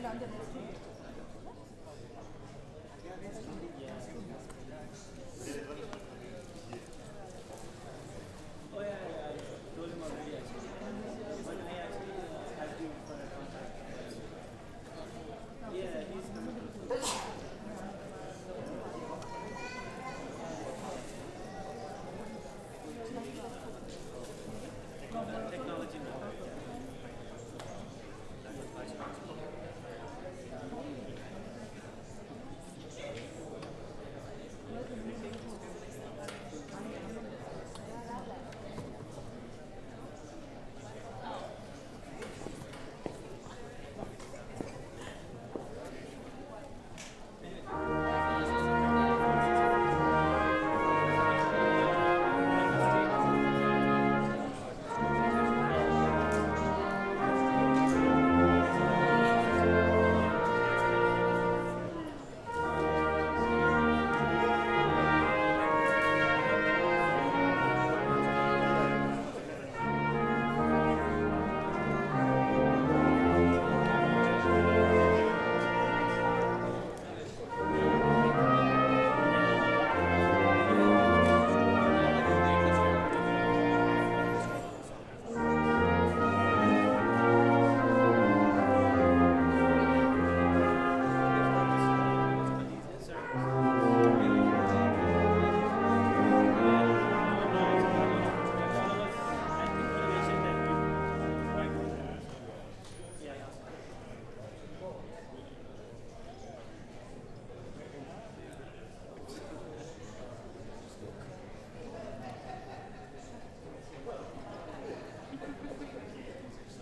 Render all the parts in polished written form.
Oh yeah, I told him already actually. But I actually asked you for a contact. Yeah, he's coming to technology now.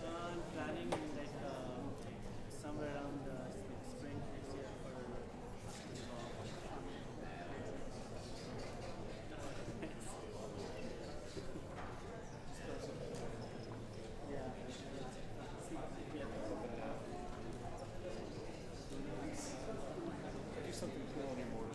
I'm planning like somewhere around spring next year for yeah. Do something cool anymore.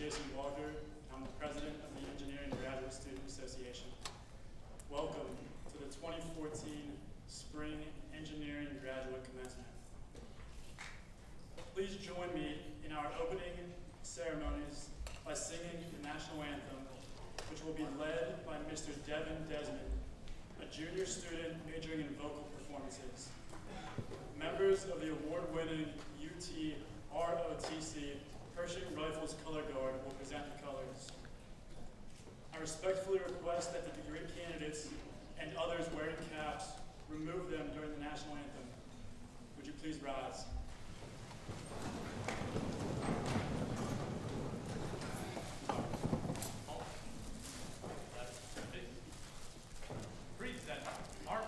Jason Walker. I'm the president of the Engineering Graduate Student Association. Welcome to the 2014 Spring Engineering Graduate Commencement. Please join me in our opening ceremonies by singing the national anthem, which will be led by Mr. Devin Desmond, a junior student majoring in vocal performances. Members of the award-winning UT ROTC Pershing Rifles Color Guard will present the colors. I respectfully request that the degree candidates and others wearing caps remove them during the national anthem. Would you please rise? Present. Mark.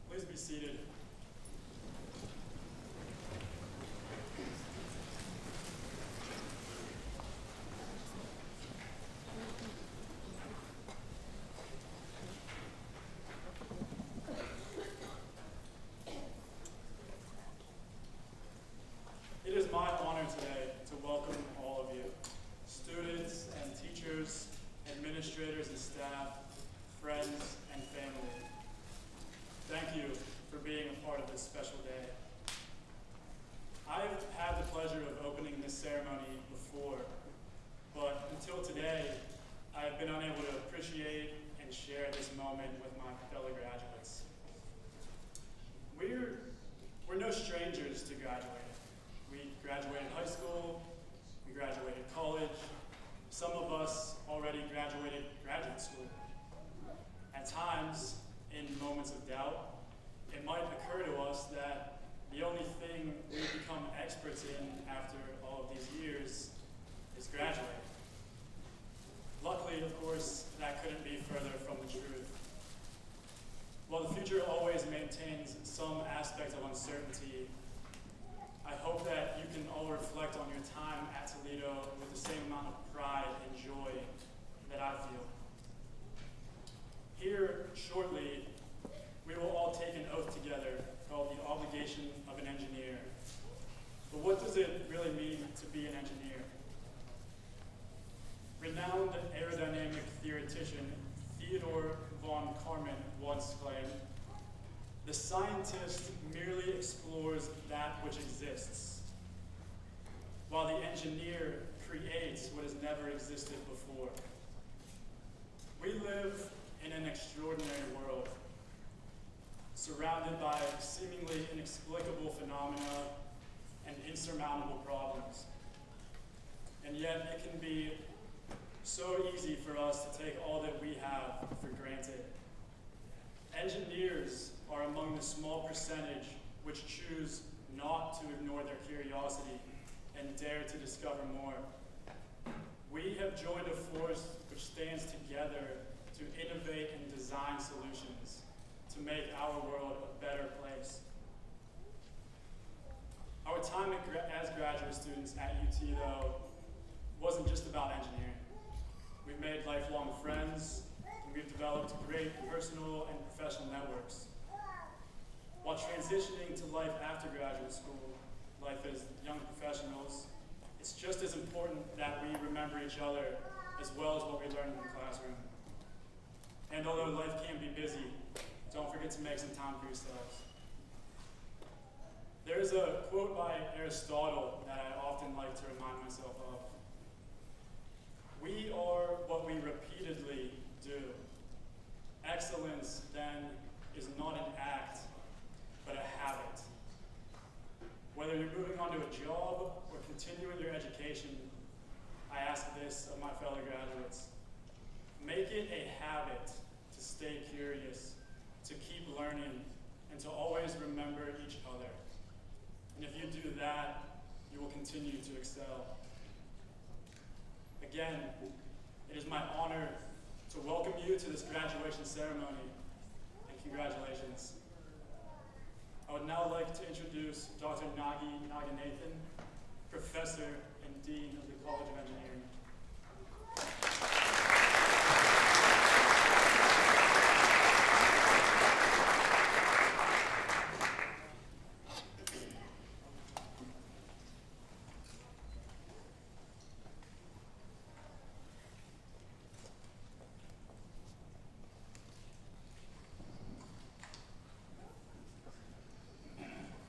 Please be seated. It is my honor today to welcome all of you, students and teachers, administrators and staff, friends and family. Thank you for being a part of this special day. I've had the pleasure of opening this ceremony before, but until today, I have been unable to appreciate and share this moment with my fellow graduates. We're no strangers to graduating. We graduated high school, we graduated college, some of us already graduated graduate school. At times, in moments of doubt, it might occur to us that the only thing we become experts in after all of these years is graduating. Luckily, of course, that couldn't be further from the truth. While the future always maintains some aspect of uncertainty, I hope that you can all reflect on your time at Toledo with the same amount of pride and joy that I feel. Here, shortly, we will all take an oath together called the obligation of an engineer. But what does it really mean to be an engineer? Renowned aerodynamic theoretician Theodore von Karman once claimed, "The scientist merely explores that which exists, while the engineer creates what has never existed before." We live in an extraordinary world, surrounded by seemingly inexplicable phenomena and insurmountable problems. And yet it can be so easy for us to take all that we have for granted. Engineers are among the small percentage which choose not to ignore their curiosity and dare to discover more. We have joined a force which stands together to innovate and design solutions to make our world a better place. Our time as graduate students at UT, though, wasn't just about engineering. We've made lifelong friends, and we've developed great personal and professional networks. While transitioning to life after graduate school, life as young professionals, it's just as important that we remember each other as well as what we learned in the classroom. And although life can be busy, don't forget to make some time for yourselves. There's a quote by Aristotle that I often like to remind myself of. We are what we repeatedly do. Excellence, then, is not an act, but a habit. Whether you're moving on to a job or continuing your education, I ask this of my fellow graduates. Make it a habit to stay curious, to keep learning, and to always remember each other. And if you do that, you will continue to excel. Again, it is my honor to welcome you to this graduation ceremony, and congratulations. I would now like to introduce Dr. Naganathan, Professor and Dean of the College of Engineering.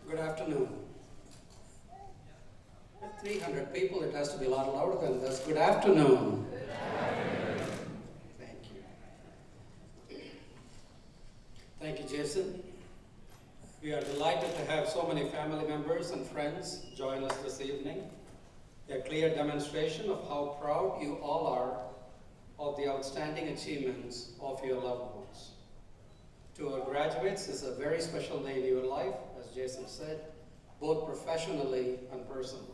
Good afternoon. With 300 people, it has to be a lot louder than this. Good afternoon. Good afternoon. Thank you. Thank you, Jason. We are delighted to have so many family members and friends join us this evening. A clear demonstration of how proud you all are of the outstanding achievements of your loved ones. To our graduates, this is a very special day in your life, as Jason said, both professionally and personally.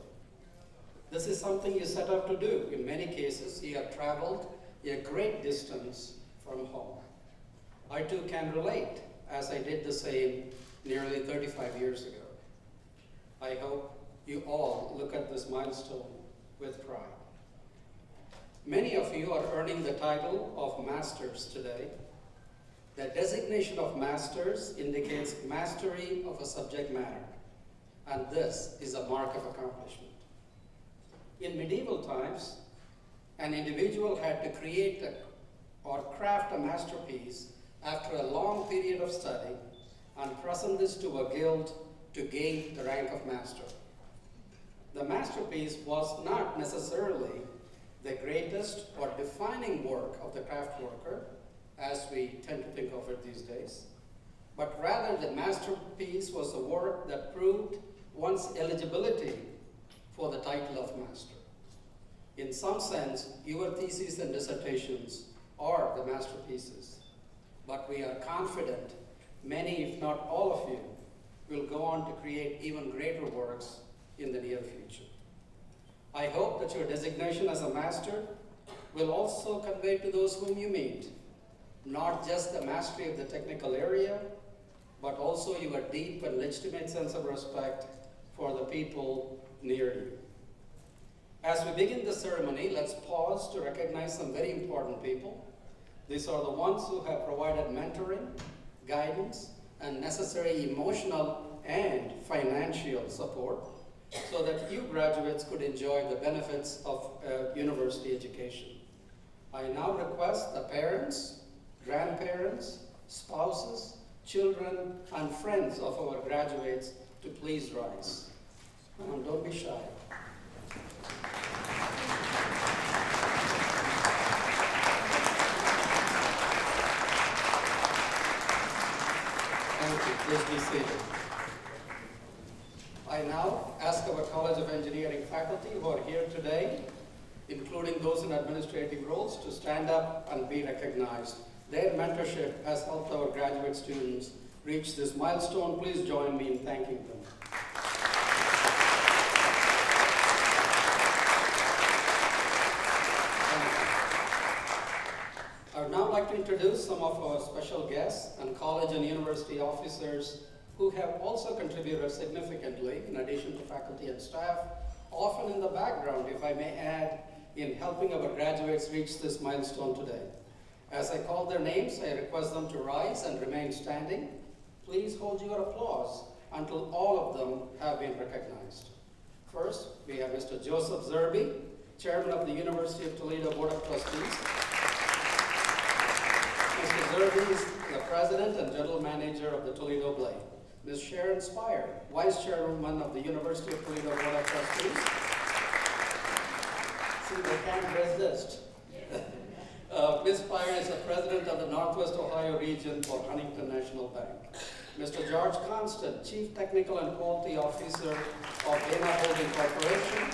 This is something you set out to do. In many cases, you have traveled a great distance from home. I too can relate, as I did the same nearly 35 years ago. I hope you all look at this milestone with pride. Many of you are earning the title of masters today. The designation of masters indicates mastery of a subject matter, and this is a mark of accomplishment. In medieval times, an individual had to create or craft a masterpiece after a long period of study and present this to a guild to gain the rank of master. The masterpiece was not necessarily the greatest or defining work of the craft worker, as we tend to think of it these days, but rather the masterpiece was the work that proved one's eligibility for the title of master. In some sense, your theses and dissertations are the masterpieces, but we are confident many, if not all of you, will go on to create even greater works in the near future. I hope that your designation as a master will also convey to those whom you meet not just the mastery of the technical area, but also your deep and legitimate sense of respect for the people near you. As we begin the ceremony, let's pause to recognize some very important people. These are the ones who have provided mentoring, guidance, and necessary emotional and financial support so that you graduates could enjoy the benefits of university education. I now request the parents, grandparents, spouses, children, and friends of our graduates to please rise. Don't be shy. Thank you. Please be seated. I now ask our College of Engineering faculty who are here today, including those in administrative roles, to stand up and be recognized Their mentorship has helped our graduate students reach this milestone. Please join me in thanking them. I would now like to introduce some of our special guests and college and university officers who have also contributed significantly, in addition to faculty and staff, often in the background, if I may add, in helping our graduates reach this milestone today. As I call their names, I request them to rise and remain standing. Please hold your applause until all of them have been recognized. First, we have Mr. Joseph Zerbe, Chairman of the University of Toledo Board of Trustees. Mr. Zerbe is the President and General Manager of the Toledo Blade. Ms. Sharon Spire, Vice Chairwoman of the University of Toledo Board of Trustees. See, they can't resist. Ms. Spire is the President of the Northwest Ohio Region for Huntington National Bank. Mr. George Constand, Chief Technical and Quality Officer of Dana Holding Corporation,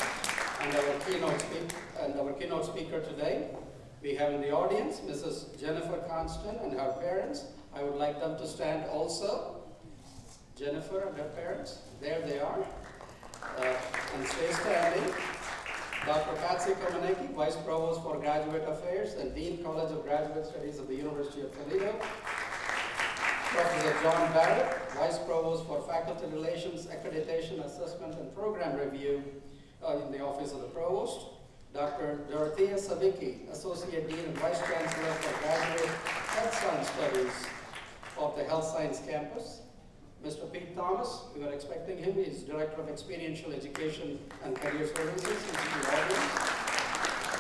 and our keynote speaker today. We have in the audience Mrs. Jennifer Constand and her parents. I would like them to stand also. Jennifer and her parents, there they are, and stay standing. Dr. Patsy Komanecki, Vice Provost for Graduate Affairs and Dean College of Graduate Studies of the University of Toledo. Professor John Barrett, Vice Provost for Faculty Relations, Accreditation, Assessment, and Program Review in the Office of the Provost. Dr. Dorothea Savicki, Associate Dean and Vice Chancellor for Graduate Health Science Studies of the Health Science Campus. Mr. Pete Thomas, we are expecting him. He is Director of Experiential Education and Career Services in the audience.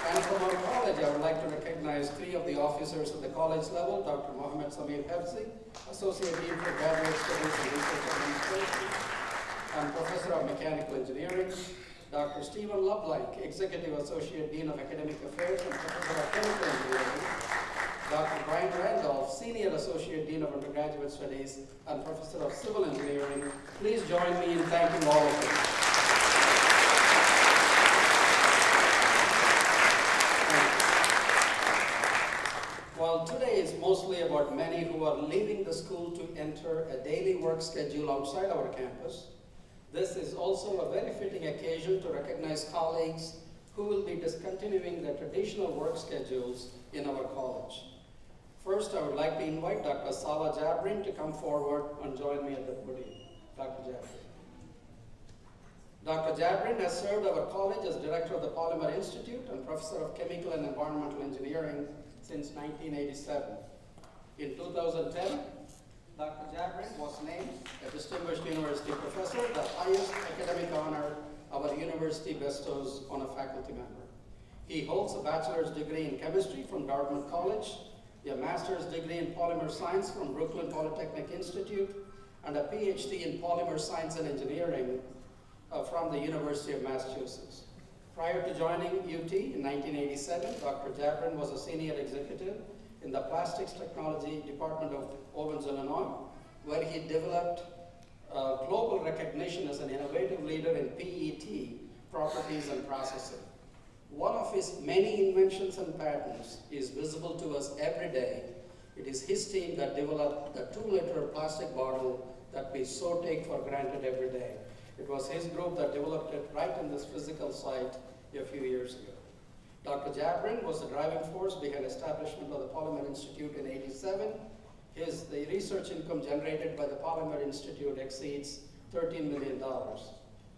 And from our college, I would like to recognize three of the officers at the college level: Dr. Mohammed Samir Hefzi, Associate Dean for Graduate Studies and Research Administration, and Professor of Mechanical Engineering; Dr. Stephen Lovelank, Executive Associate Dean of Academic Affairs and Professor of Chemical Engineering; Dr. Brian Randolph, Senior Associate Dean of Undergraduate Studies and Professor of Civil Engineering. Please join me in thanking all of them. While today is mostly about many who are leaving the school to enter a daily work schedule outside our campus, this is also a very fitting occasion to recognize colleagues who will be discontinuing their traditional work schedules in our college. First, I would like to invite Dr. Sala Jabrin to come forward and join me at the podium. Dr. Jabrin. Dr. Jabrin has served our college as Director of the Polymer Institute and Professor of Chemical and Environmental Engineering since 1987. In 2010, Dr. Jabrin was named a Distinguished University Professor, the highest academic honor our university bestows on a faculty member. He holds a bachelor's degree in chemistry from Dartmouth College, a master's degree in polymer science from Brooklyn Polytechnic Institute, and a PhD in polymer science and engineering from the University of Massachusetts. Prior to joining UT in 1987, Dr. Jabrin was a senior executive in the Plastics Technology Department of Owens, Illinois, where he developed global recognition as an innovative leader in PET properties and processing. One of his many inventions and patents is visible to us every day. It is his team that developed the 2-liter plastic bottle that we so take for granted every day. It was his group that developed it right in this physical site a few years ago. Dr. Jabrin was the driving force behind establishment of the Polymer Institute in '87. The research income generated by the Polymer Institute exceeds $13 million.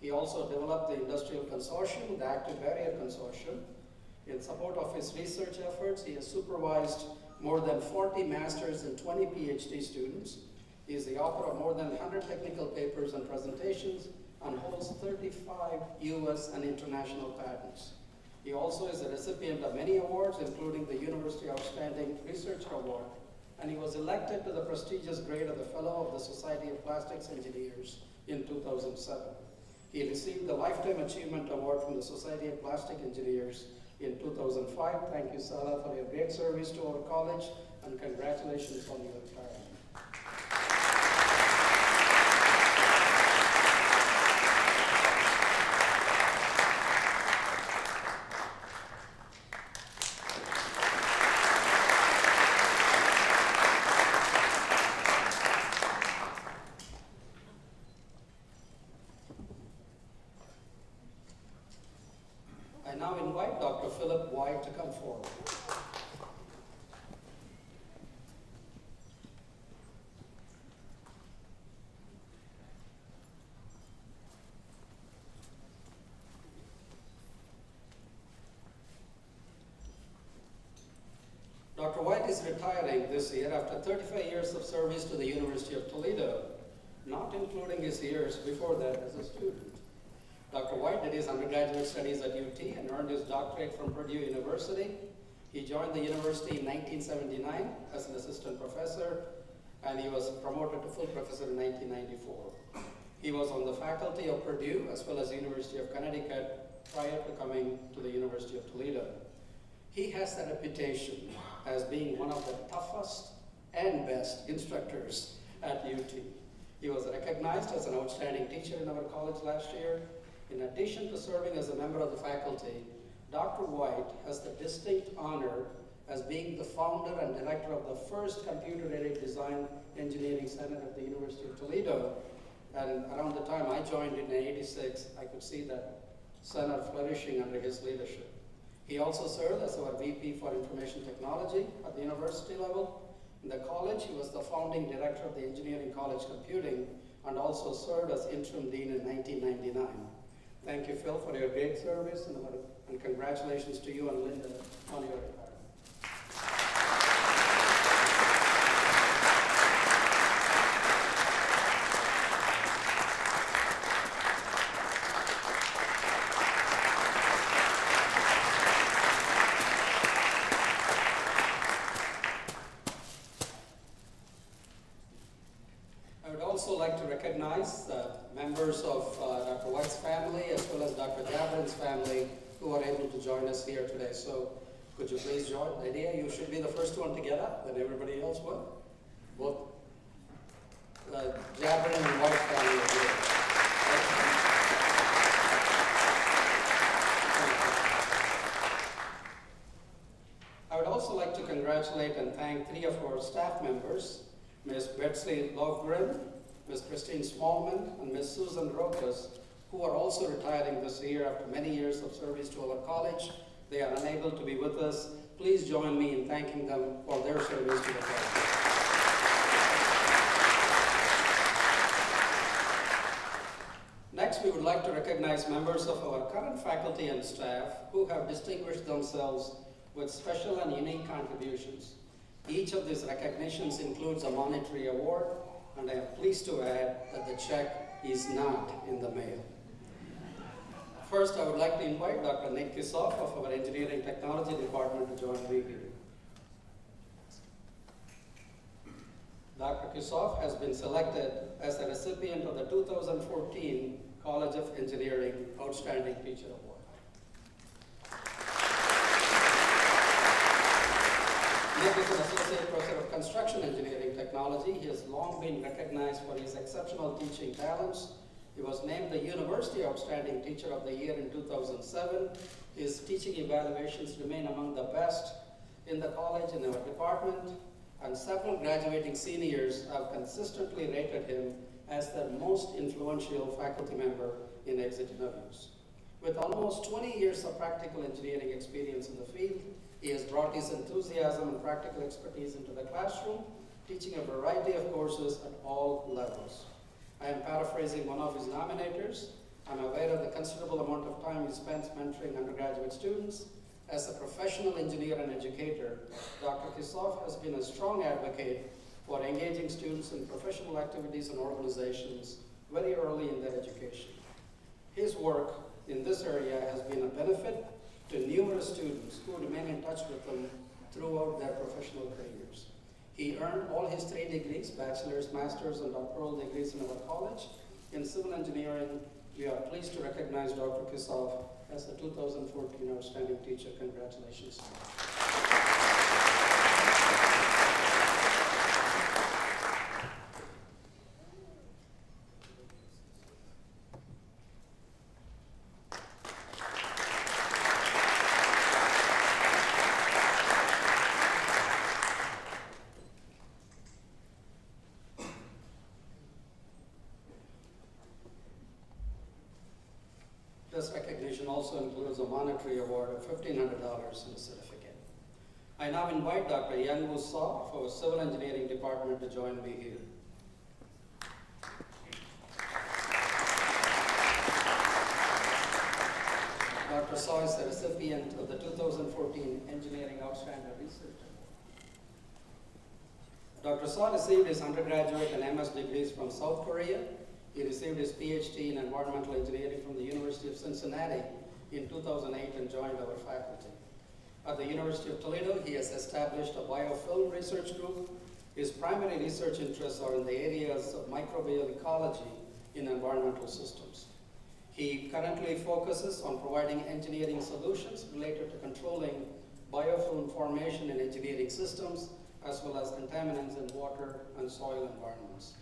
He also developed the Industrial Consortium, the Active Barrier Consortium. In support of his research efforts, he has supervised more than 40 master's and 20 PhD students. He is the author of more than 100 technical papers and presentations and holds 35 US and international patents. He also is a recipient of many awards, including the University Outstanding Research Award, and he was elected to the prestigious grade of the Fellow of the Society of Plastics Engineers in 2007. He received the Lifetime Achievement Award from the Society of Plastic Engineers in 2005. Thank you, Sala, for your great service to our college, and congratulations on your retirement. I now invite Dr. Philip White to come forward. Dr. White is retiring this year after 35 years of service to the University of Toledo, not including his years before that as a student. Dr. White did his undergraduate studies at UT and earned his doctorate from Purdue University. He joined the university in 1979 as an assistant professor, and he was promoted to full professor in 1994. He was on the faculty of Purdue as well as University of Connecticut prior to coming to the University of Toledo. He has the reputation as being one of the toughest and best instructors at UT. He was recognized as an outstanding teacher in our college last year. In addition to serving as a member of the faculty, Dr. White has the distinct honor as being the founder and director of the first computer-aided design engineering center at the University of Toledo. And around the time I joined in '86, I could see that center flourishing under his leadership. He also served as our VP for Information Technology at the university level. In the college, he was the founding director of the Engineering College Computing and also served as interim dean in 1999. Thank you, Phil, for your great service, and congratulations to you and Linda on your retirement. I would also like to recognize the members of Dr. White's family as well as Dr. Jabrin's family who are able to join us here today. So could you please join? Lydia, you should be the first one to get up, then everybody else will. Both Jabrin and White family are here. I would also like to congratulate and thank three of our staff members, Ms. Betsy Lovgren, Ms. Christine Smallman, and Ms. Susan Rokas, who are also retiring this year after many years of service to our college. They are unable to be with us. Please join me in thanking them for their service to the college. Next, we would like to recognize members of our current faculty and staff who have distinguished themselves with special and unique contributions. Each of these recognitions includes a monetary award, and I am pleased to add that the check is not in the mail. First, I would like to invite Dr. Nick Kisoff of our Engineering Technology Department to join me here. Dr. Kisoff has been selected as the recipient of the 2014 College of Engineering Outstanding Teacher Award. Nick is an Associate Professor of Construction Engineering Technology. He has long been recognized for his exceptional teaching talents. He was named the University Outstanding Teacher of the Year in 2007. His teaching evaluations remain among the best in the college and our department, and several graduating seniors have consistently rated him as their most influential faculty member in exit interviews. With almost 20 years of practical engineering experience in the field, he has brought his enthusiasm and practical expertise into the classroom, teaching a variety of courses at all levels. I am paraphrasing one of his nominators. I'm aware of the considerable amount of time he spends mentoring undergraduate students. As a professional engineer and educator, Dr. Kisoff has been a strong advocate for engaging students in professional activities and organizations very early in their education. His work in this area has been a benefit to numerous students who remain in touch with them throughout their professional careers. He earned all his 3 degrees, bachelor's, master's, and doctoral degrees in our college. In civil engineering, we are pleased to recognize Dr. Kisoff as the 2014 Outstanding Teacher. Congratulations. This recognition also includes a monetary award of $1,500 and a certificate. I now invite Dr. Youngwoo Saw for Civil Engineering Department to join me here. Dr. Saw is the recipient of the 2014 Engineering Outstanding Research Award. Dr. Saw received his undergraduate and MS degrees from South Korea. He received his PhD in environmental engineering from the University of Cincinnati in 2008 and joined our faculty. At the University of Toledo, he has established a biofilm research group. His primary research interests are in the areas of microbial ecology in environmental systems. He currently focuses on providing engineering solutions related to controlling biofilm formation in engineering systems, as well as contaminants in water and soil environments.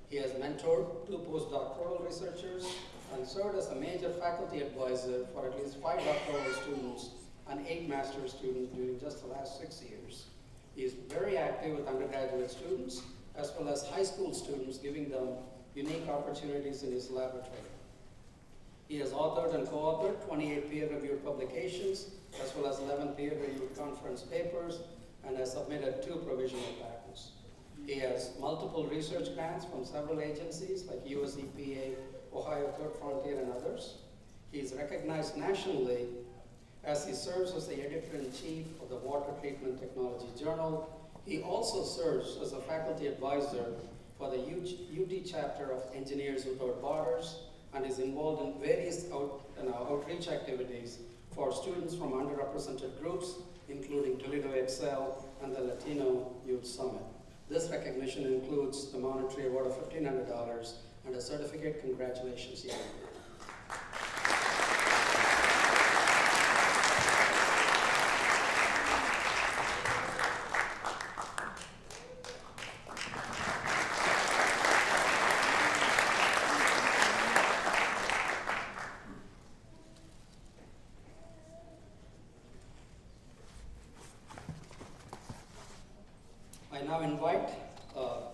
He has mentored 2 postdoctoral researchers and served as a major faculty advisor for at least 5 doctoral students and 8 master's students during just the last 6 years. He is very active with undergraduate students as well as high school students, giving them unique opportunities in his laboratory. He has authored and co-authored 28 peer-reviewed publications, as well as 11 peer-reviewed conference papers, and has submitted 2 provisional patents. He has multiple research grants from several agencies like US EPA, Ohio Third Frontier, and others. He is recognized nationally as he serves as the editor-in-chief of the Water Treatment Technology Journal. He also serves as a faculty advisor for the UT chapter of Engineers Without Borders, and is involved in various outreach activities for students from underrepresented groups, including Toledo Excel and the Latino Youth Summit. This recognition includes the monetary award of $1,500 and a certificate. Congratulations, Young. I now invite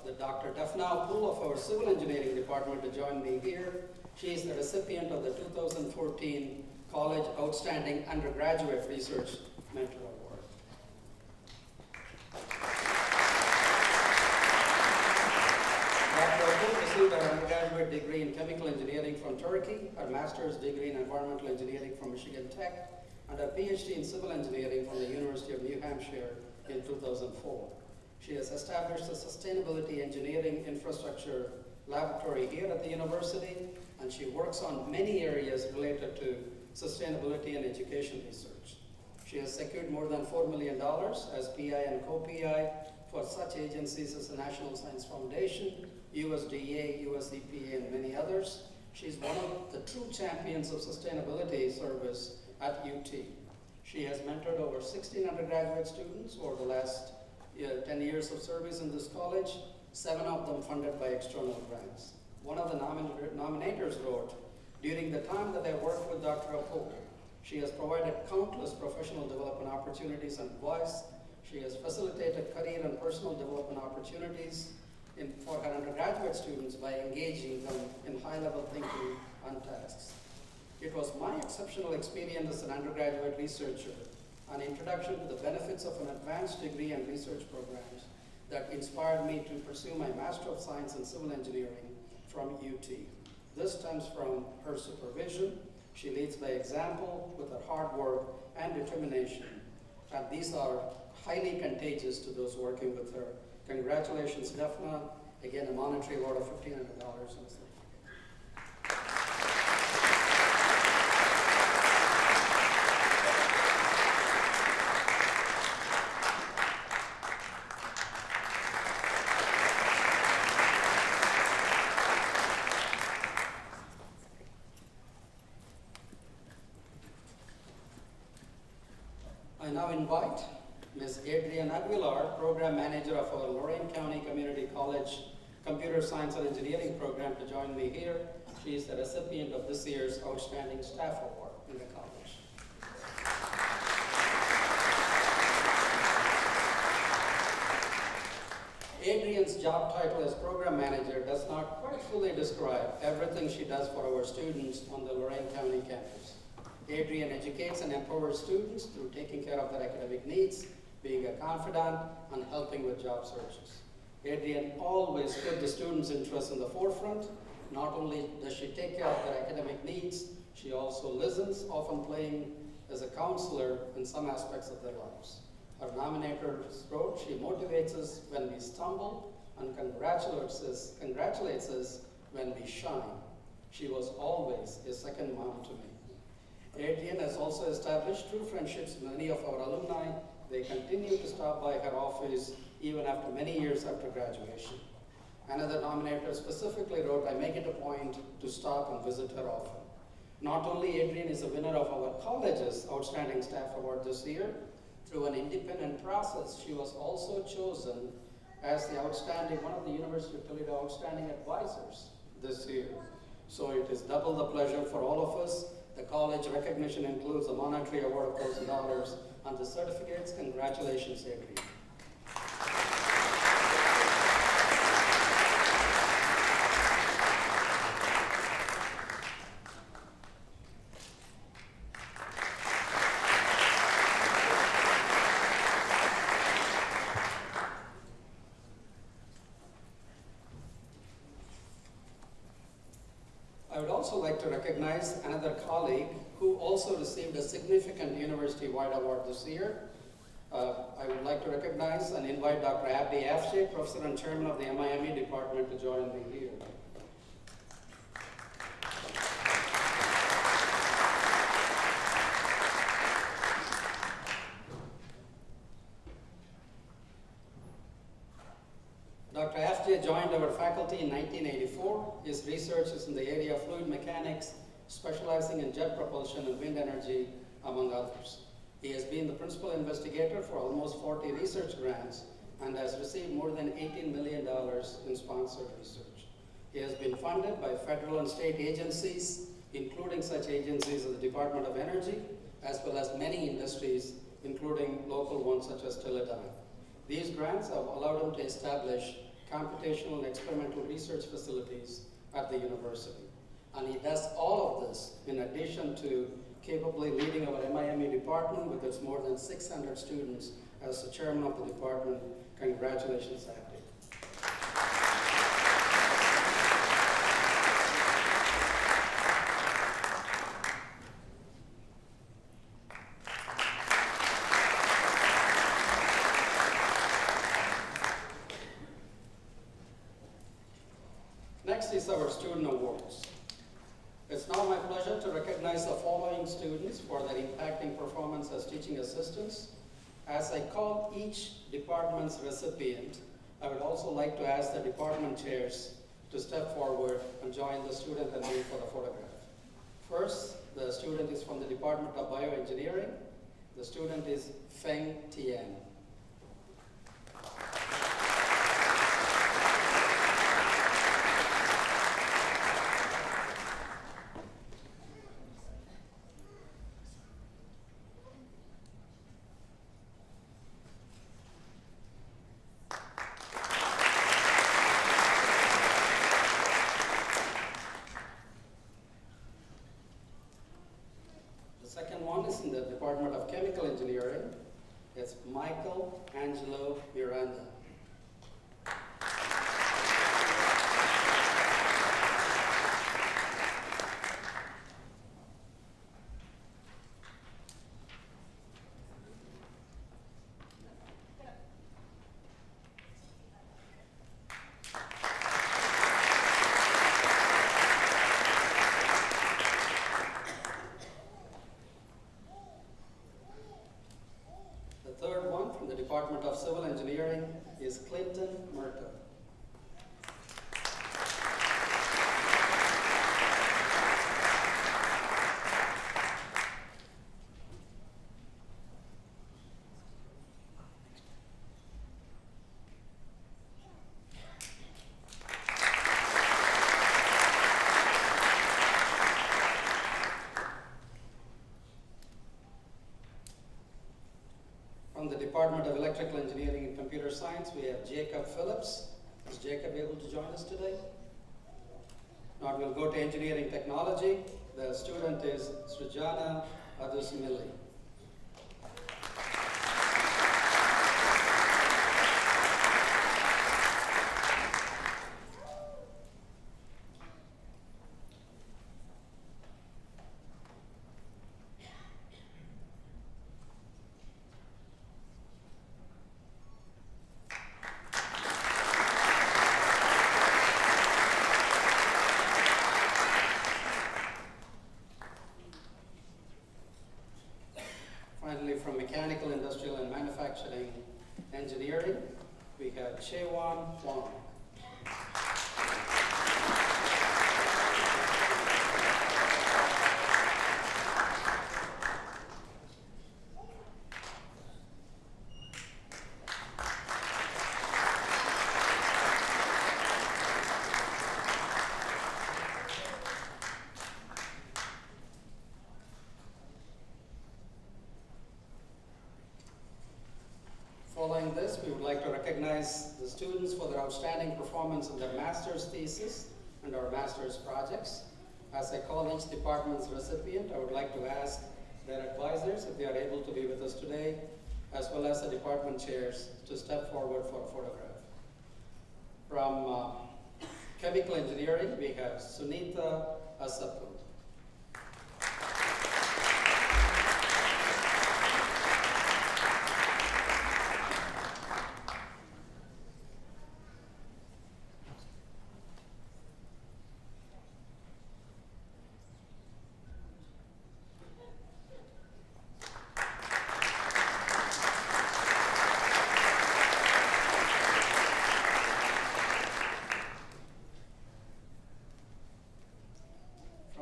the Dr. Defna Pool of our Civil Engineering Department to join me here. She is the recipient of the 2014 College Outstanding Undergraduate Research Mentor Award. Dr. Pool received her undergraduate degree in chemical engineering from Turkey, her master's degree in environmental engineering from Michigan Tech, and her PhD in civil engineering from the University of New Hampshire in 2004. She has established a sustainability engineering infrastructure laboratory here at the university, and she works on many areas related to sustainability and education research. She has secured more than $4 million as PI and co-PI for such agencies as the National Science Foundation, USDA, US EPA, and many others. She's one of the true champions of sustainability service at UT. She has mentored over 16 undergraduate students over the last 10 years of service in this college, 7 of them funded by external grants. One of the nominators wrote, "During the time that I worked with Dr. Apo, she has provided countless professional development opportunities and advice. She has facilitated career and personal development opportunities for her undergraduate students by engaging them in high-level thinking on tasks. It was my exceptional experience as an undergraduate researcher, an introduction to the benefits of an advanced degree and research programs that inspired me to pursue my Master of Science in Civil Engineering from UT. This stems from her supervision. She leads by example with her hard work and determination, and these are highly contagious to those working with her. Congratulations, Defna. Again, a monetary award of $1,500 and a certificate." I now invite Ms. Adrienne Aguilar, Program Manager of our Lorain County Community College Computer Science and Engineering Program, to join me here. She is the recipient of this year's Outstanding Staff Award in the college. Adrienne's job title as Program Manager does not quite fully describe everything she does for our students on the Lorain County campus. Adrian educates and empowers students through taking care of their academic needs, being a confidant, and helping with job searches. Adrian always put the students' interests in the forefront. Not only does she take care of their academic needs, she also listens, often playing as a counselor in some aspects of their lives. Her nominators wrote, she motivates us when we stumble and congratulates us when we shine. She was always a second mom to me. Adrian has also established true friendships with many of our alumni. They continue to stop by her office even after many years after graduation. Another nominator specifically wrote, I make it a point to stop and visit her often. Not only Adrian is a winner of our college's Outstanding Staff Award this year, through an independent process, she was also chosen as one of the University of Toledo Outstanding Advisors this year. So it is double the pleasure for all of us. The college recognition includes a monetary award of $1,000 and the certificates. Congratulations, Adrian. I would also like to recognize another colleague who also received a significant university-wide award this year. I would like to recognize and invite Dr. Abdi Afshe, Professor and Chairman of the MIME Department, to join me here. Dr. Afshe joined our faculty in 1984. His research is in the area of fluid mechanics, specializing in jet propulsion and wind energy, among others. He has been the principal investigator for almost 40 research grants and has received more than $18 million in sponsored research. He has been funded by federal and state agencies, including such agencies as the Department of Energy, as well as many industries, including local ones such as Toledo. These grants have allowed him to establish computational and experimental research facilities at the university. And he does all of this in addition to capably leading our MIME department with its more than 600 students as the chairman of the department. Congratulations, Abdi. Next is our student awards. It's now my pleasure to recognize the following students for their impacting performance as teaching assistants. As I call each department's recipient, I would also like to ask the department chairs to step forward and join the student and me for the photograph. First, the student is from the Department of Bioengineering. The student is Feng Tian. In the Department of Chemical Engineering, it's Michael Angelo Miranda. Department of Civil Engineering is Clinton Merkel. From the Department of Electrical Engineering and Computer Science, we have Jacob Phillips. Is Jacob able to join us today? Now we'll go to Engineering Technology. The student is Srijana Adusmilli. Finally, from Mechanical, Industrial, and Manufacturing Engineering, we have Chewan Wang. Following this, we would like to recognize the students for their outstanding performance in their master's thesis and our master's projects. As a college department's recipient, I would like to ask their advisors if they are able to be with us today, as well as the department chairs, to step forward for a photograph. From Chemical Engineering, we have Sunita Asapu.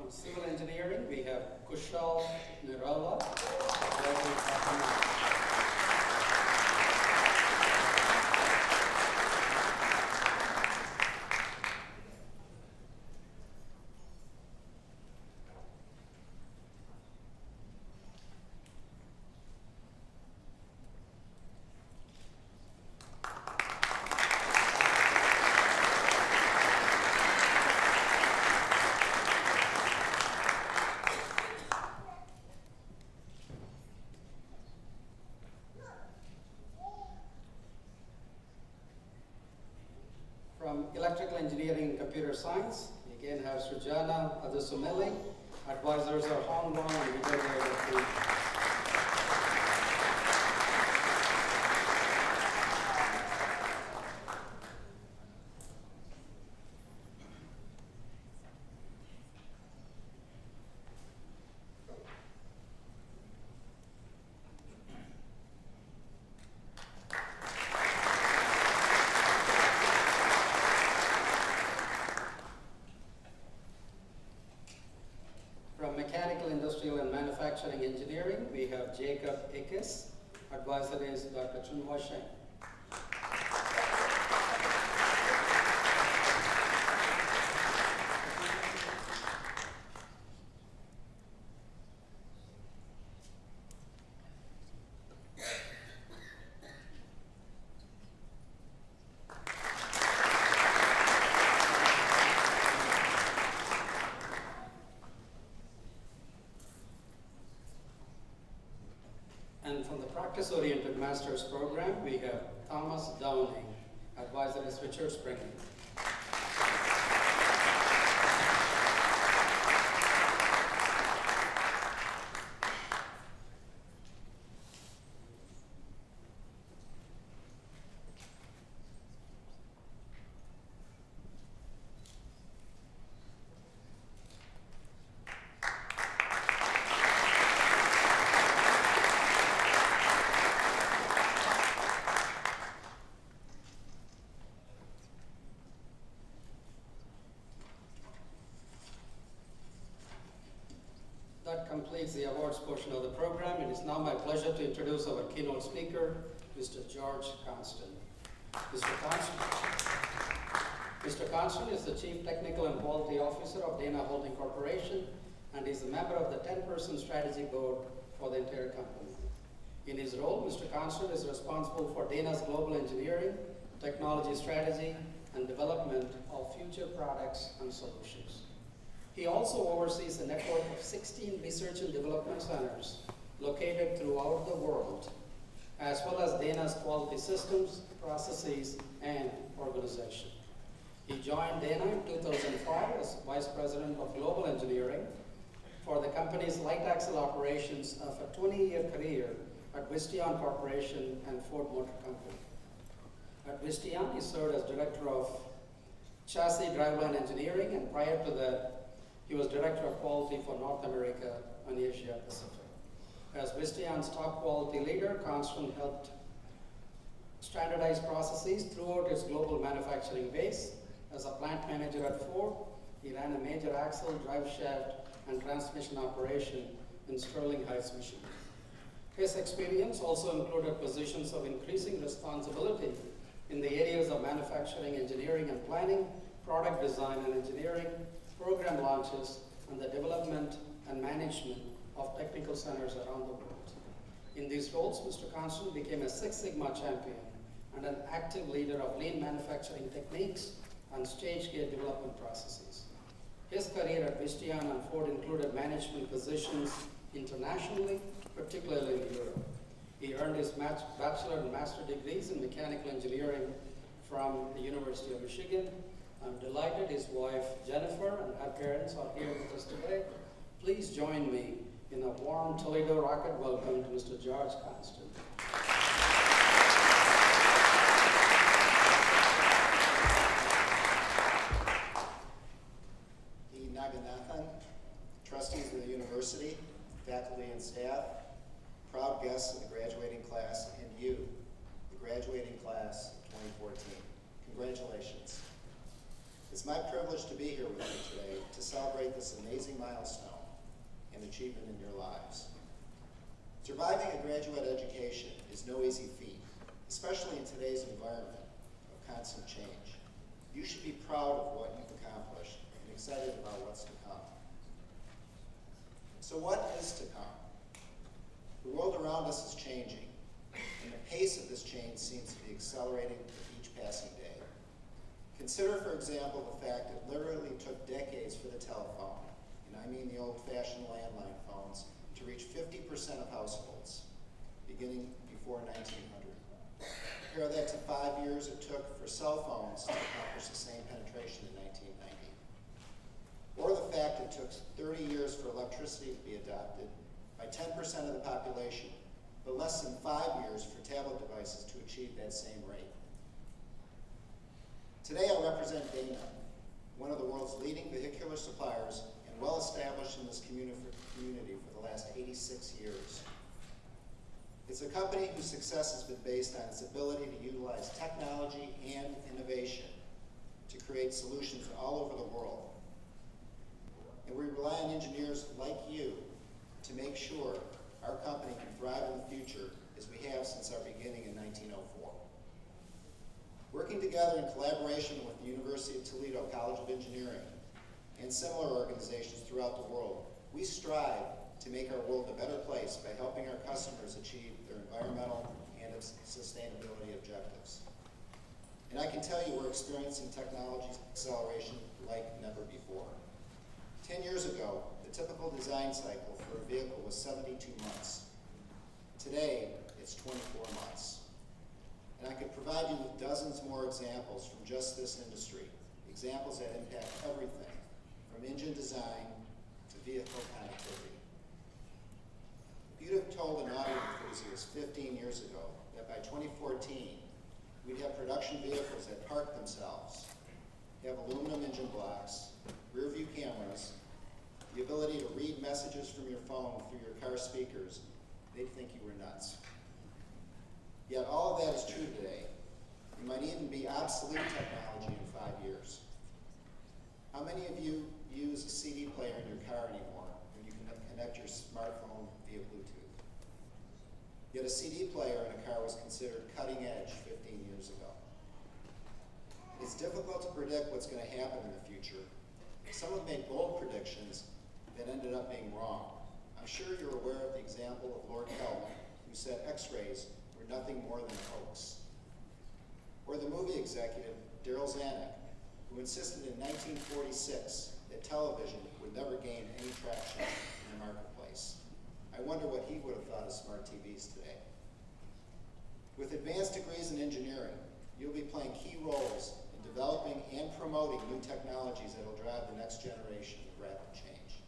Civil Engineering, we have Kushal Nirala. From Electrical Engineering and Computer Science, we again have Srijana Adusumilli. Advisors are Hong Kong and Vijay. From Mechanical, Industrial, and Manufacturing Engineering, we have Jacob Ikis. Advisor is Dr. Chunhua Sheng. And from the practice-oriented master's program, we have Thomas Downing. Advisor is Richard Springer. That completes the awards portion of the program. It is now my pleasure to introduce our keynote speaker, Mr. George Constand. Mr. Constand is the Chief Technical and Quality Officer of Dana Holding Corporation, and is a member of the 10-person strategy board for the entire company. In his role, Mr. Constand is responsible for Dana's global engineering, technology strategy, and development of future products and solutions. He also oversees a network of 16 research and development centers located throughout the world, as well as Dana's quality systems, processes, and organization. He joined Dana in 2005 as Vice President of Global Engineering for the company's light axle operations of a 20-year career at Visteon Corporation and Ford Motor Company. At Visteon, he served as Director of Chassis Driveline Engineering, and prior to that, he was Director of Quality for North America and Asia Pacific. As Visteon's top quality leader, Constand helped standardize processes throughout its global manufacturing base. As a plant manager at Ford, he ran a major axle, drive shaft, and transmission operation in Sterling Heights, Michigan. His experience also included positions of increasing responsibility in the areas of manufacturing, engineering and planning, product design and engineering, program launches, and the development and management of technical centers around the world. In these roles, Mr. Constand became a Six Sigma champion and an active leader of lean manufacturing techniques and stage gate development processes. His career at Visteon and Ford included management positions internationally, particularly in Europe. He earned his bachelor and master degrees in mechanical engineering from the University of Michigan. I'm delighted his wife, Jennifer, and her parents are here with us today. Please join me in a warm Toledo rocket welcome to Mr. George Constand. Naganathan, trustees of the university, faculty and staff, proud guests of the graduating class, and you, the graduating class of 2014. Congratulations. It's my privilege to be here with you today to celebrate this amazing milestone and achievement in your lives. Surviving a graduate education is no easy feat, especially in today's environment of constant change. You should be proud of what you've accomplished and excited about what's to come. So what is to come? The world around us is changing, and the pace of this change seems to be accelerating with each passing day. Consider, for example, the fact it literally took decades for the telephone, and I mean the old-fashioned landline phones, to reach 50% of households, beginning before 1900. Compare that to 5 years it took for cell phones to accomplish the same penetration in 1990. Or the fact it took 30 years for electricity to be adopted by 10% of the population, but less than 5 years for tablet devices to achieve that same rate. Today I represent Dana, one of the world's leading vehicular suppliers and well established in this community for the last 86 years. It's a company whose success has been based on its ability to utilize technology and innovation to create solutions all over the world. And we rely on engineers like you to make sure our company can thrive in the future as we have since our beginning in 1904. Working together in collaboration with the University of Toledo College of Engineering and similar organizations throughout the world, we strive to make our world a better place by helping our customers achieve their environmental and sustainability objectives. And I can tell you we're experiencing technology acceleration like never before. 10 years ago, the typical design cycle for a vehicle was 72 months. Today, it's 24 months. And I could provide you with dozens more examples from just this industry, examples that impact everything from engine design to vehicle connectivity. If you'd have told an auto enthusiast 15 years ago that by 2014, we'd have production vehicles that park themselves, have aluminum engine blocks, rear view cameras, the ability to read messages from your phone through your car speakers, they'd think you were nuts. Yet all of that is true today. It might even be obsolete technology in 5 years. How many of you use a CD player in your car anymore when you can connect your smartphone via Bluetooth? Yet a CD player in a car was considered cutting edge 15 years ago. It's difficult to predict what's going to happen in the future. Some have made bold predictions that ended up being wrong. I'm sure you're aware of the example of Lord Kelvin, who said X-rays were nothing more than a hoax. Or the movie executive, Daryl Zanuck, who insisted in 1946 that television would never gain any traction in the marketplace. I wonder what he would have thought of smart TVs today. With advanced degrees in engineering, you'll be playing key roles in developing and promoting new technologies that will drive the next generation of rapid change.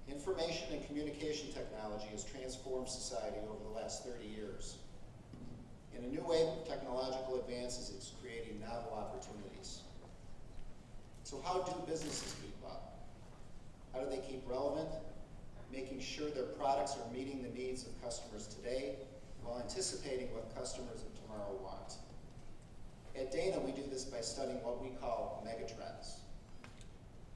Information and communication technology has transformed society over the last 30 years. In a new wave of technological advances, it's creating novel opportunities. So how do businesses keep up? How do they keep relevant, making sure their products are meeting the needs of customers today while anticipating what customers of tomorrow want? At Dana, we do this by studying what we call megatrends.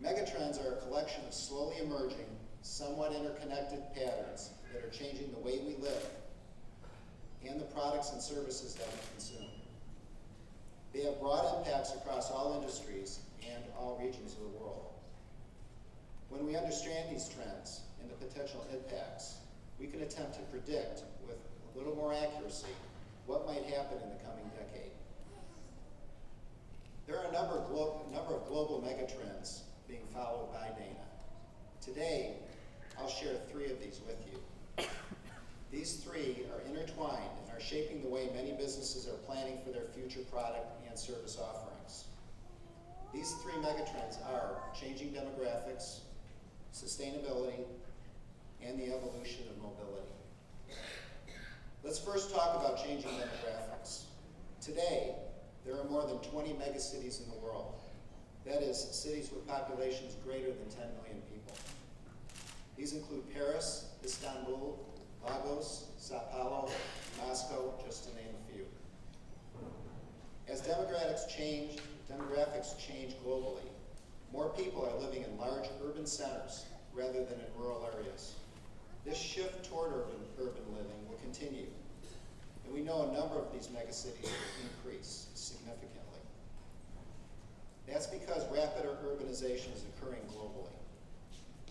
Megatrends are a collection of slowly emerging, somewhat interconnected patterns that are changing the way we live and the products and services that we consume. They have broad impacts across all industries and all regions of the world. When we understand these trends and the potential impacts, we can attempt to predict with a little more accuracy what might happen in the coming decade. There are a number of global megatrends being followed by Dana. Today, I'll share 3 of these with you. These 3 are intertwined and are shaping the way many businesses are planning for their future product and service offerings. These 3 megatrends are changing demographics, sustainability, and the evolution of mobility. Let's first talk about changing demographics. Today, there are more than 20 megacities in the world. That is, cities with populations greater than 10 million people. These include Paris, Istanbul, Lagos, Sao Paulo, Moscow, just to name a few. As demographics change globally, more people are living in large urban centers rather than in rural areas. This shift toward urban living will continue, and we know a number of these megacities will increase significantly. That's because rapid urbanization is occurring globally.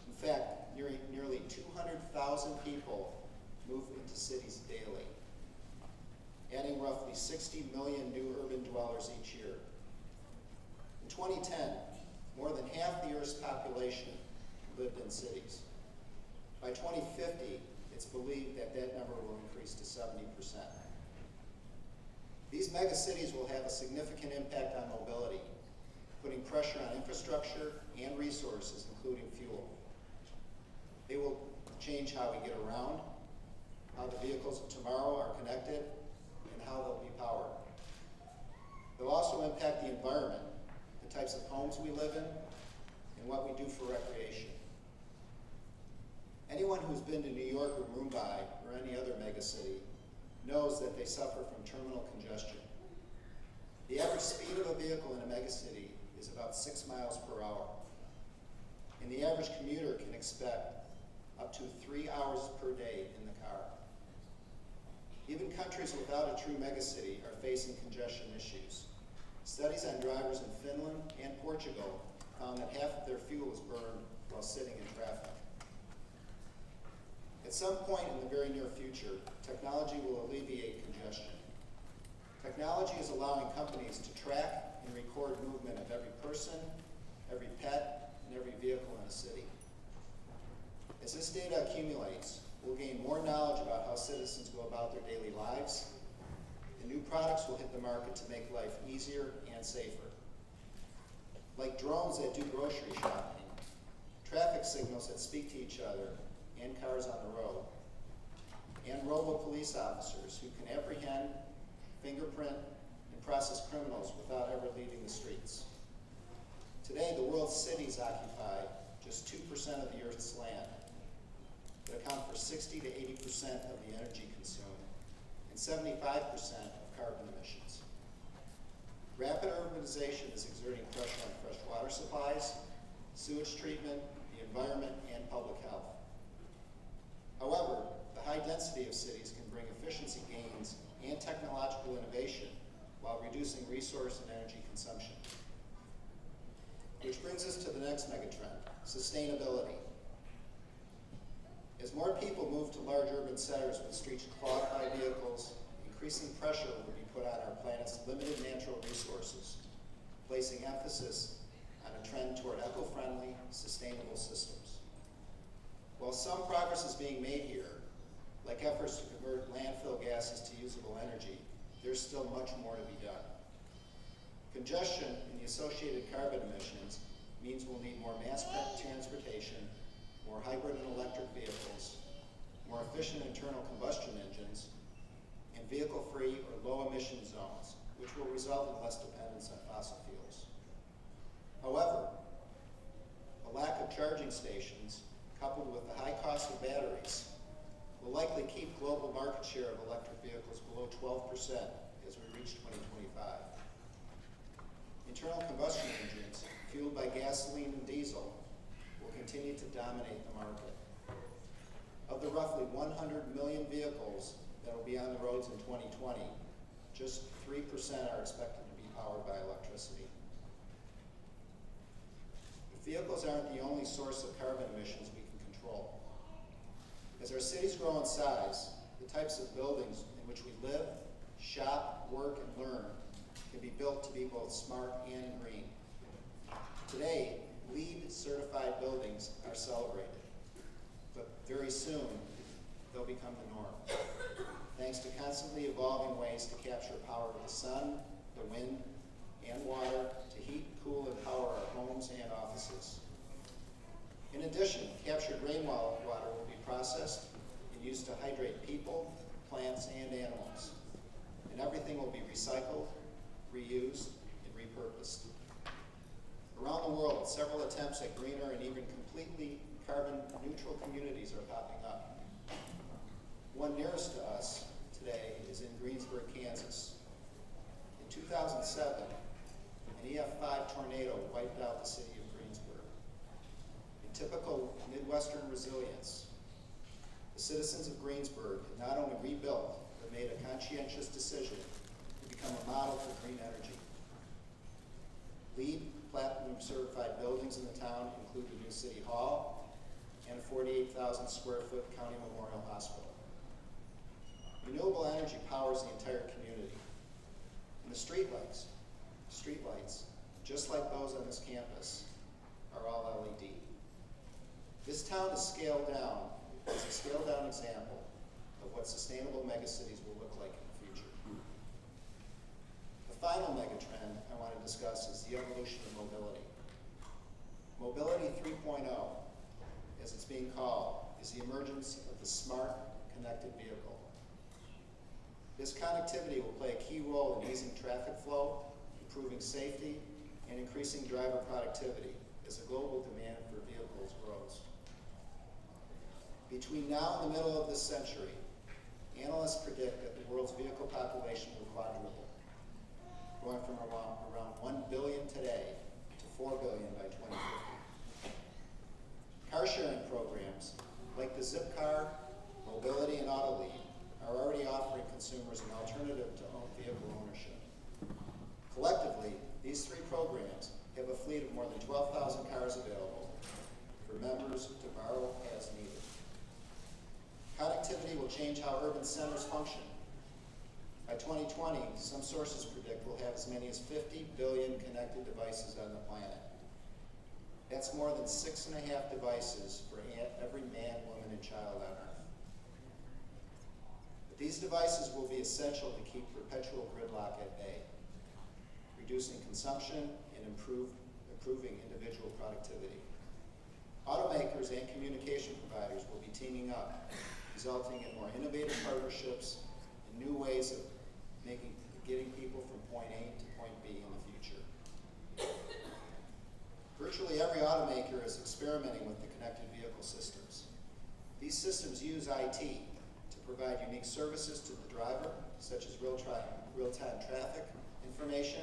In fact, nearly 200,000 people move into cities daily, adding roughly 60 million new urban dwellers each year. In 2010, more than half the Earth's population lived in cities. By 2050, it's believed that that number will increase to 70%. These megacities will have a significant impact on mobility, putting pressure on infrastructure and resources, including fuel. They will change how we get around, how the vehicles of tomorrow are connected, and how they'll be powered. They'll also impact the environment, the types of homes we live in, and what we do for recreation. Anyone who's been to New York or Mumbai or any other megacity knows that they suffer from terminal congestion. The average speed of a vehicle in a megacity is about 6 miles per hour, and the average commuter can expect up to 3 hours per day in the car. Even countries without a true megacity are facing congestion issues. Studies on drivers in Finland and Portugal found that half of their fuel is burned while sitting in traffic. At some point in the very near future, technology will alleviate congestion. Technology is allowing companies to track and record movement of every person, every pet, and every vehicle in a city. As this data accumulates, we'll gain more knowledge about how citizens go about their daily lives, and new products will hit the market to make life easier and safer. Like drones that do grocery shopping, traffic signals that speak to each other and cars on the road, and robo-police officers who can apprehend, fingerprint, and process criminals without ever leaving the streets. Today, the world's cities occupy just 2% of the Earth's land. They account for 60 to 80% of the energy consumed and 75% of carbon emissions. Rapid urbanization is exerting pressure on fresh water supplies, sewage treatment, the environment, and public health. However, the high density of cities can bring efficiency gains and technological innovation while reducing resource and energy consumption. Which brings us to the next megatrend, sustainability. As more people move to large urban centers with streets clogged by vehicles, increasing pressure will be put on our planet's limited natural resources, placing emphasis on a trend toward eco-friendly, sustainable systems. While some progress is being made here, like efforts to convert landfill gases to usable energy, there's still much more to be done. Congestion and the associated carbon emissions means we'll need more mass transportation, more hybrid and electric vehicles, more efficient internal combustion engines, and vehicle-free or low-emission zones, which will result in less dependence on fossil fuels. However, a lack of charging stations, coupled with the high cost of batteries, will likely keep global market share of electric vehicles below 12% as we reach 2025. Internal combustion engines, fueled by gasoline and diesel, will continue to dominate the market. Of the roughly 100 million vehicles that will be on the roads in 2020, just 3% are expected to be powered by electricity. But vehicles aren't the only source of carbon emissions we can control. As our cities grow in size, the types of buildings in which we live, shop, work, and learn can be built to be both smart and green. Today, LEED certified buildings are celebrated, but very soon they'll become the norm, thanks to constantly evolving ways to capture power of the sun, the wind, and water to heat, cool, and power our homes and offices. In addition, captured rainwater will be processed and used to hydrate people, plants, and animals. And everything will be recycled, reused, and repurposed. Around the world, several attempts at greener and even completely carbon-neutral communities are popping up. One nearest to us today is in Greensburg, Kansas. In 2007, an EF5 tornado wiped out the city of Greensburg. In typical Midwestern resilience, the citizens of Greensburg not only rebuilt, but made a conscientious decision to become a model for green energy. LEED Platinum certified buildings in the town include the new City Hall and a 48,000 square foot County Memorial Hospital. Renewable energy powers the entire community. And the streetlights, just like those on this campus, are all LED. This town is a scaled down example of what sustainable megacities will look like in the future. The final megatrend I want to discuss is the evolution of mobility. Mobility 3.0, as it's being called, is the emergence of the smart, connected vehicle. This connectivity will play a key role in easing traffic flow, improving safety, and increasing driver productivity as the global demand for vehicles grows. Between now and the middle of this century, analysts predict that the world's vehicle population will quadruple, going from around 1 billion today to 4 billion by 2050. Car sharing programs like the Zipcar, Mobility, and Autolead are already offering consumers an alternative to vehicle ownership. Collectively, these three programs have a fleet of more than 12,000 cars available for members to borrow as needed. Connectivity will change how urban centers function. By 2020, some sources predict we'll have as many as 50 billion connected devices on the planet. That's more than 6.5 devices for every man, woman, and child on Earth. But these devices will be essential to keep perpetual gridlock at bay, reducing consumption and improving individual productivity. Automakers and communication providers will be teaming up, resulting in more innovative partnerships and new ways of getting people from point A to point B in the future. Virtually every automaker is experimenting with the connected vehicle systems. These systems use IT to provide unique services to the driver, such as real-time traffic information,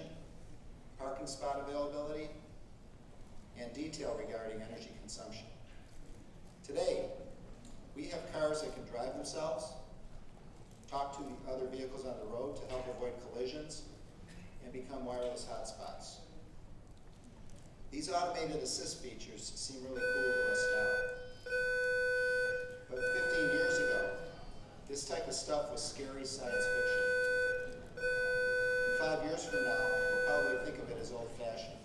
parking spot availability, and detail regarding energy consumption. Today, we have cars that can drive themselves, talk to other vehicles on the road to help avoid collisions, and become wireless hotspots. These automated assist features seem really cool to us now. But 15 years ago, this type of stuff was scary science fiction. And 5 years from now, we'll probably think of it as old-fashioned.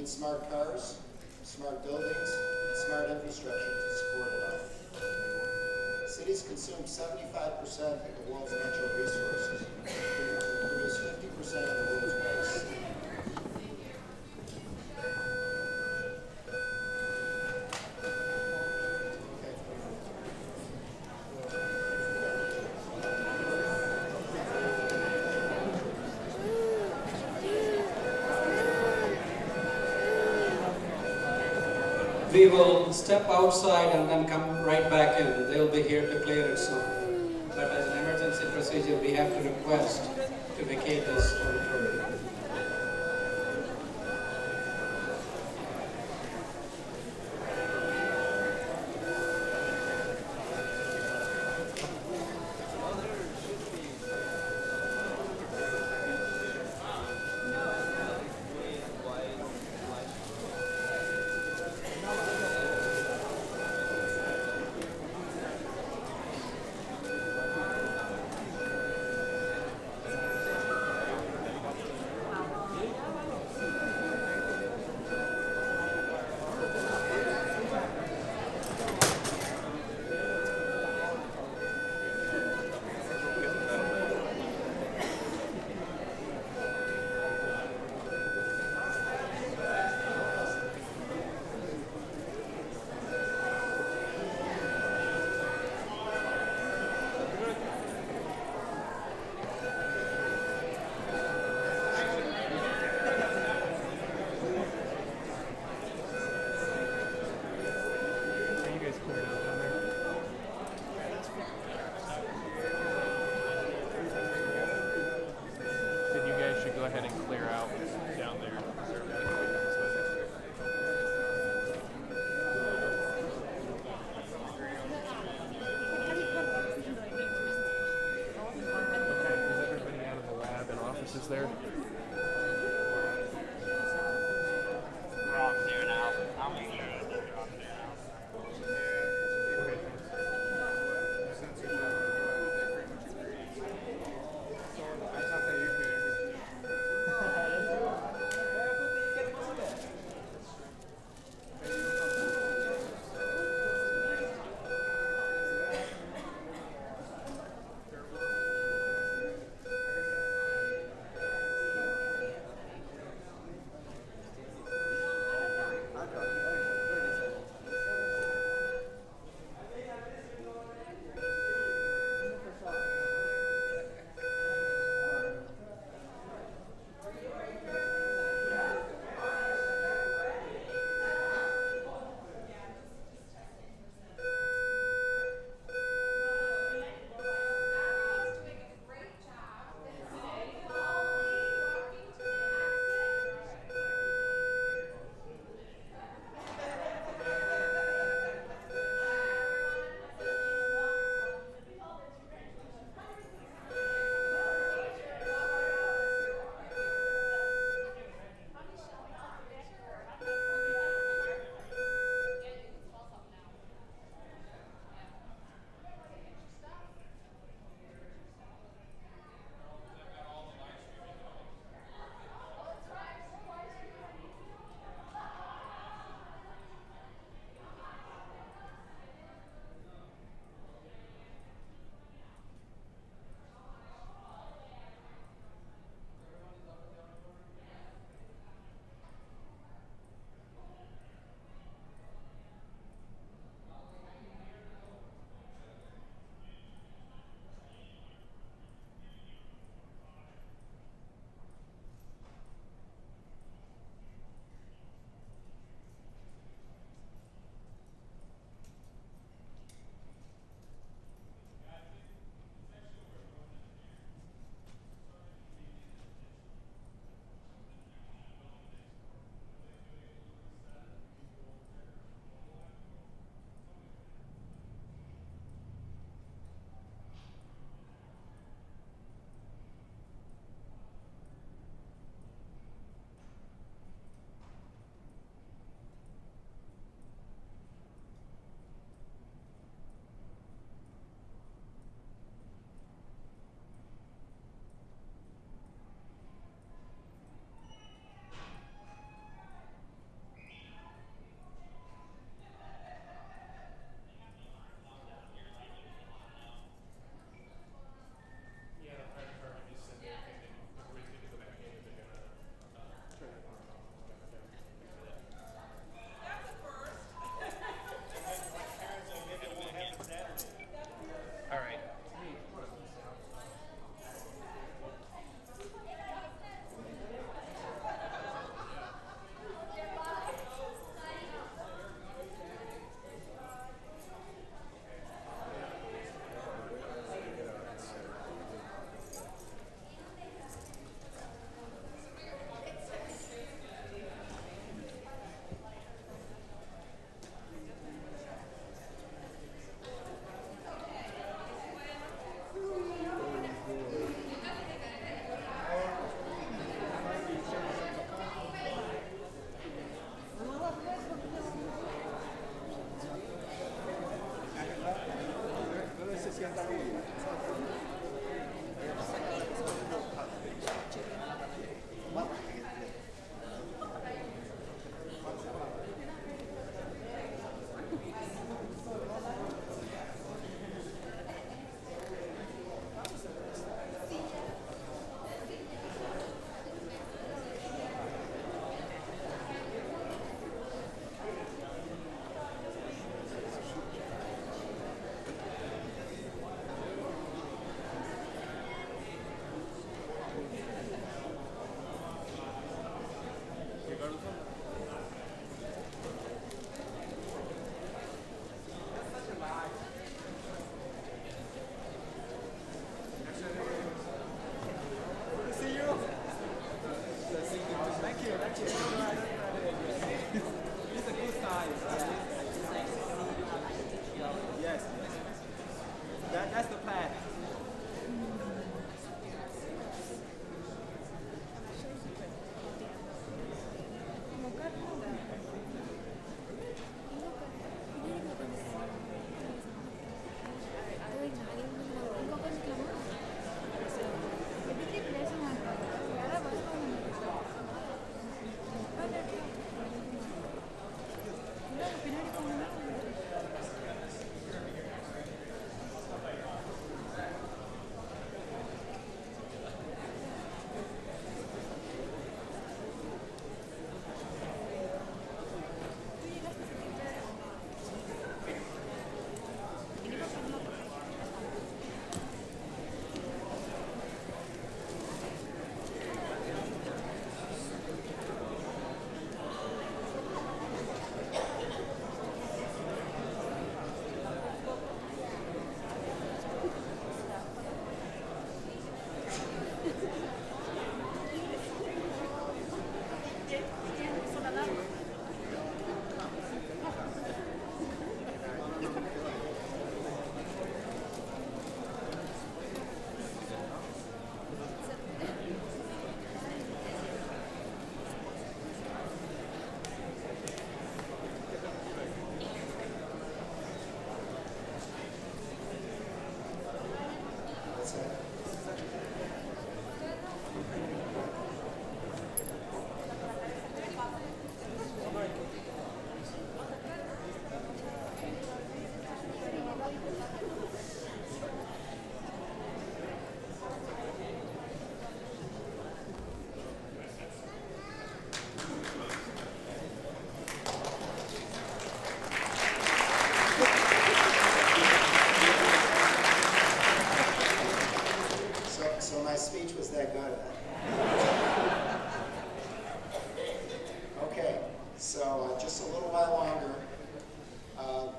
smart cars, smart buildings, and smart infrastructure to support it all. Cities consume 75% of the world's natural resources and produce 50% of the world's waste. We will step outside and then come right back in. They'll be here to clear it soon. But as an emergency procedure, we have to request to vacate this auditorium. There. We're off there now. I'll make sure that they're off there now. Thank you. It's a good sign. Yes. That's the plan. So my speech was that good. Okay, so just a little while longer. I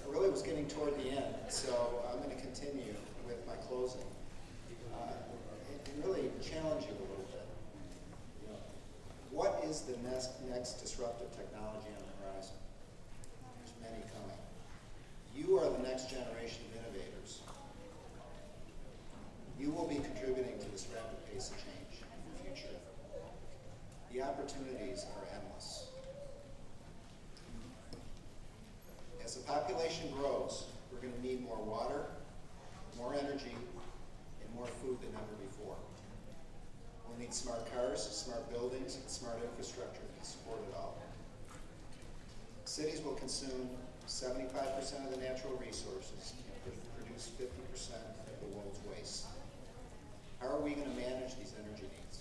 really was getting toward the end, so I'm going to continue with my closing and really challenge you a little bit. You know, what is the next disruptive technology on the horizon? There's many coming. You are the next generation of innovators. You will be contributing to this rapid pace of change in the future. The opportunities are endless. As the population grows, we're going to need more water, more energy, and more food than ever before. We'll need smart cars, smart buildings, and smart infrastructure to support it all. Cities will consume 75% of the natural resources and produce 50% of the world's waste. How are we going to manage these energy needs?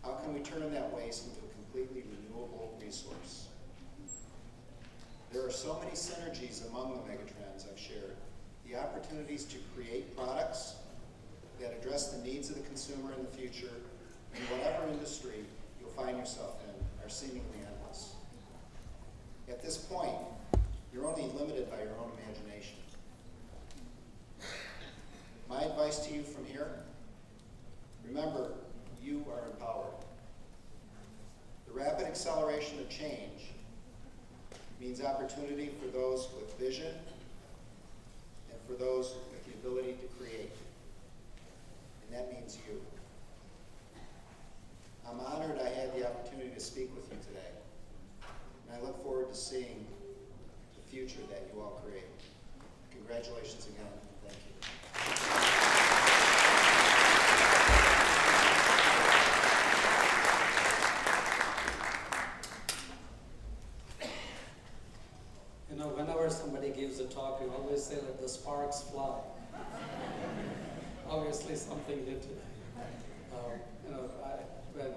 How can we turn that waste into a completely renewable resource? There are so many synergies among the megatrends I've shared. The opportunities to create products that address the needs of the consumer in the future, in whatever industry you'll find yourself in, are seemingly endless. At this point, you're only limited by your own imagination. My advice to you from here, remember, you are empowered. The rapid acceleration of change means opportunity for those with vision and for those with the ability to create. And that means you. I'm honored I had the opportunity to speak with you today. And I look forward to seeing the future that you all create. Congratulations again. Thank you. You know, whenever somebody gives a talk, you always say, let the sparks fly. Obviously, something did today. When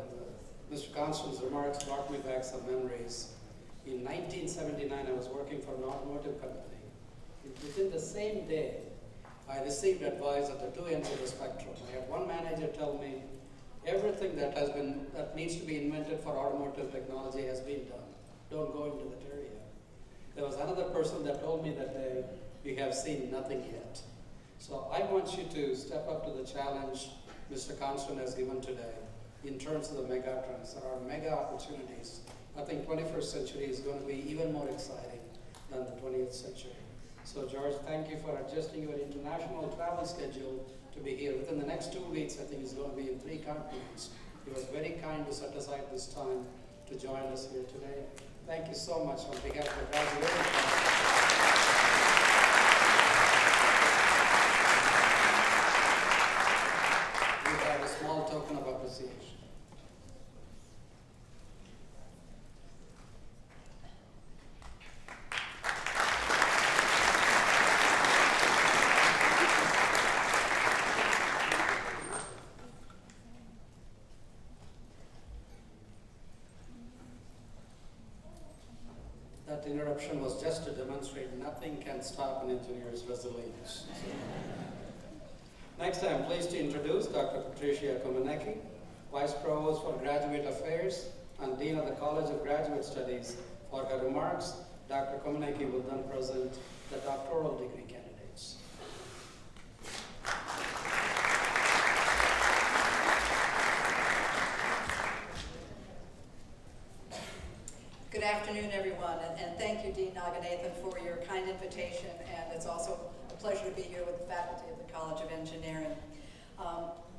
Mr. Constand's remarks brought me back some memories. In 1979, I was working for an automotive company. Within the same day, I received advice at the two ends of the spectrum. I had one manager tell me, everything that needs to be invented for automotive technology has been done. Don't go into that area. There was another person that told me that we have seen nothing yet. So I want you to step up to the challenge Mr. Constand has given today in terms of the mega trends. There are mega opportunities. I think 21st century is going to be even more exciting than the 20th century. So George, thank you for adjusting your international travel schedule to be here. Within the next 2 weeks, I think he's going to be in 3 continents. You were very kind to set aside this time to join us here today. Thank you so much on behalf of the graduating class. We have a small token of appreciation. That interruption was just to demonstrate nothing can stop an engineer's resilience. Next, I'm pleased to introduce Dr. Patricia Komenecki, Vice Provost for Graduate Affairs and Dean of the College of Graduate Studies. For her remarks, Dr. Komenecki will then present the doctoral degree candidates. Good afternoon, everyone, and thank you, Dean Naganathan, for your kind invitation, and it's also a pleasure to be here with the faculty of the College of Engineering.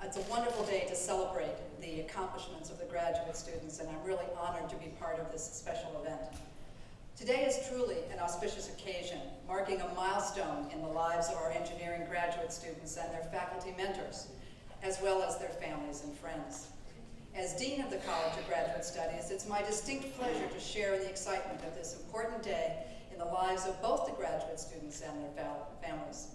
It's a wonderful day to celebrate the accomplishments of the graduate students, and I'm really honored to be part of this special event. Today is truly an auspicious occasion, marking a milestone in the lives of our engineering graduate students and their faculty mentors, as well as their families and friends. As Dean of the College of Graduate Studies, it's my distinct pleasure to share in the excitement of this important day in the lives of both the graduate students and their families.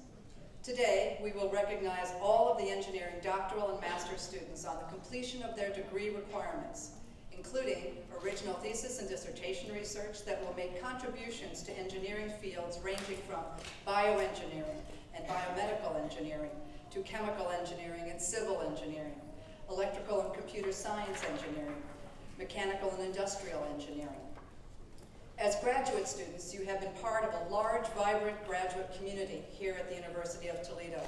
Today, we will recognize all of the engineering doctoral and master's students on the completion of their degree requirements, including original thesis and dissertation research that will make contributions to engineering fields ranging from bioengineering and biomedical engineering to chemical engineering and civil engineering, electrical and computer science engineering, mechanical and industrial engineering. As graduate students, you have been part of a large, vibrant graduate community here at the University of Toledo,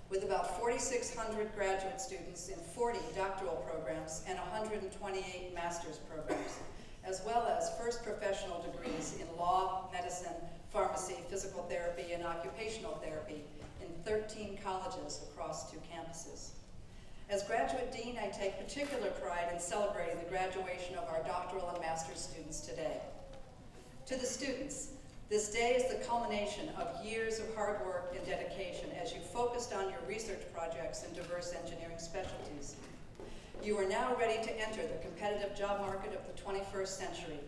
with about 4,600 graduate students in 40 doctoral programs and 128 master's programs, as well as first professional degrees in law, medicine, pharmacy, physical therapy, and occupational therapy in 13 colleges across 2 campuses. As graduate dean, I take particular pride in celebrating the graduation of our doctoral and master's students today. To the students, this day is the culmination of years of hard work and dedication as you focused on your research projects in diverse engineering specialties. You are now ready to enter the competitive job market of the 21st century.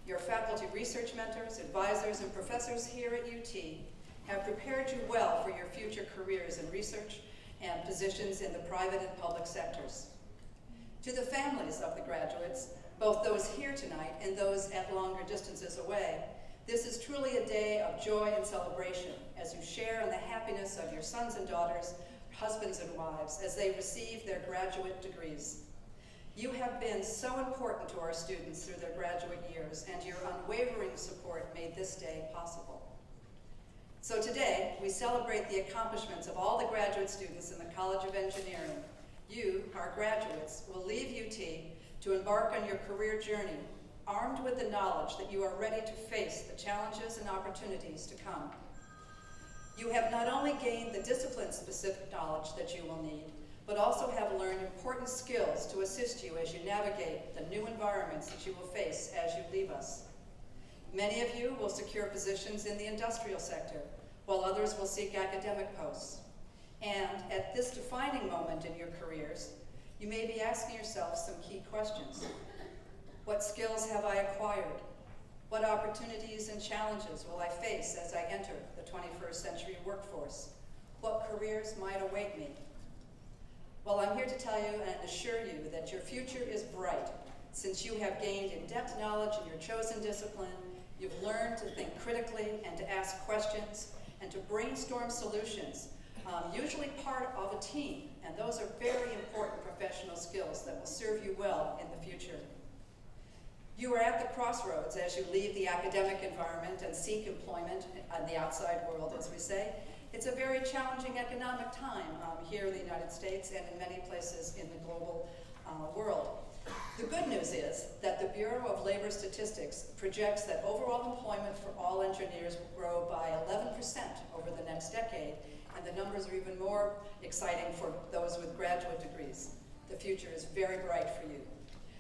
Your faculty research mentors, advisors, and professors here at UT have prepared you well for your future careers in research and positions in the private and public sectors. To the families of the graduates, both those here tonight and those at longer distances away, this is truly a day of joy and celebration as you share in the happiness of your sons and daughters, husbands and wives, as they receive their graduate degrees. You have been so important to our students through their graduate years, and your unwavering support made this day possible. So today, we celebrate the accomplishments of all the graduate students in the College of Engineering. You, our graduates, will leave UT to embark on your career journey, armed with the knowledge that you are ready to face the challenges and opportunities to come. You have not only gained the discipline-specific knowledge that you will need, but also have learned important skills to assist you as you navigate the new environments that you will face as you leave us. Many of you will secure positions in the industrial sector, while others will seek academic posts. And at this defining moment in your careers, you may be asking yourself some key questions. What skills have I acquired? What opportunities and challenges will I face as I enter the 21st century workforce? What careers might await me? Well, I'm here to tell you and assure you that your future is bright, since you have gained in-depth knowledge in your chosen discipline. You've learned to think critically and to ask questions and to brainstorm solutions, usually part of a team, and those are very important professional skills that will serve you well in the future. You are at the crossroads as you leave the academic environment and seek employment in the outside world, as we say. It's a very challenging economic time here in the United States and in many places in the global world. good news is that the Bureau of Labor Statistics projects that overall employment for all engineers will grow by 11% over the next decade, and the numbers are even more exciting for those with graduate degrees. The future is very bright for you.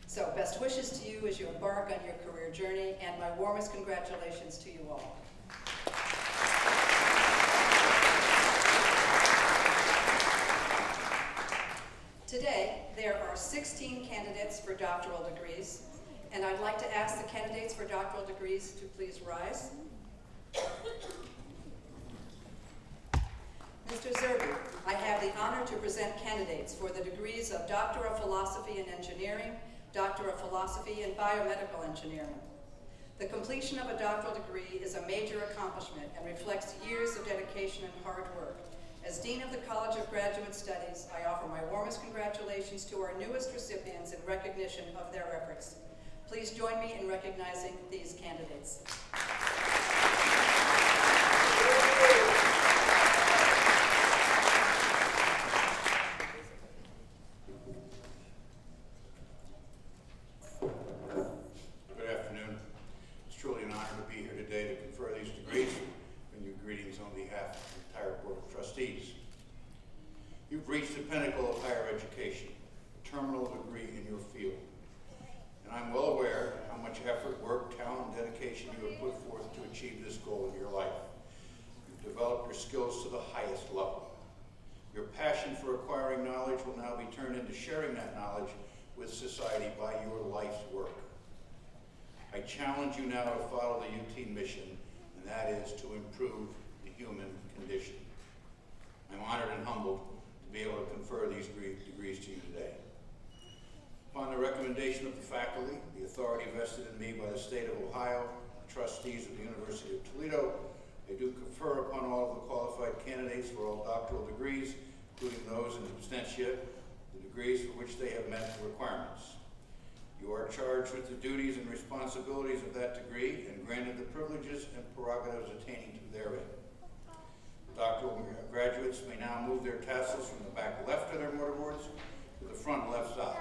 So best wishes to you as you embark on your career journey, and my warmest congratulations to you all. Today, there are 16 candidates for doctoral degrees, and I'd like to ask the candidates for doctoral degrees to please rise. Mr. Zerbe, I have the honor to present candidates for the degrees of Doctor of Philosophy in Engineering, Doctor of Philosophy in Biomedical Engineering. The completion of a doctoral degree is a major accomplishment and reflects years of dedication and hard work. As Dean of the College of Graduate Studies, I offer my warmest congratulations to our newest recipients in recognition of their efforts. Please join me in recognizing these candidates. Good afternoon. It's truly an honor to be here today to confer these degrees. Bring you greetings on behalf of the entire Board of Trustees. You've reached the pinnacle of higher education, a terminal degree in your field. And I'm well aware how much effort, work, talent, and dedication you have put forth to achieve this goal in your life. You've developed your skills to the highest level. Your passion for acquiring knowledge will now be turned into sharing that knowledge with society by your life's work. I challenge you now to follow the UT mission, and that is to improve the human condition. I'm honored and humbled to be able to confer these degrees to you today. Upon the recommendation of the faculty, the authority vested in me by the state of Ohio, the trustees of the University of Toledo, I do confer upon all of the qualified candidates for all doctoral degrees, including those in absentia, the degrees for which they have met the requirements. You are charged with the duties and responsibilities of that degree and granted the privileges and prerogatives attaining to therein. Doctoral graduates may now move their tassels from the back left of their mortarboards to the front left side.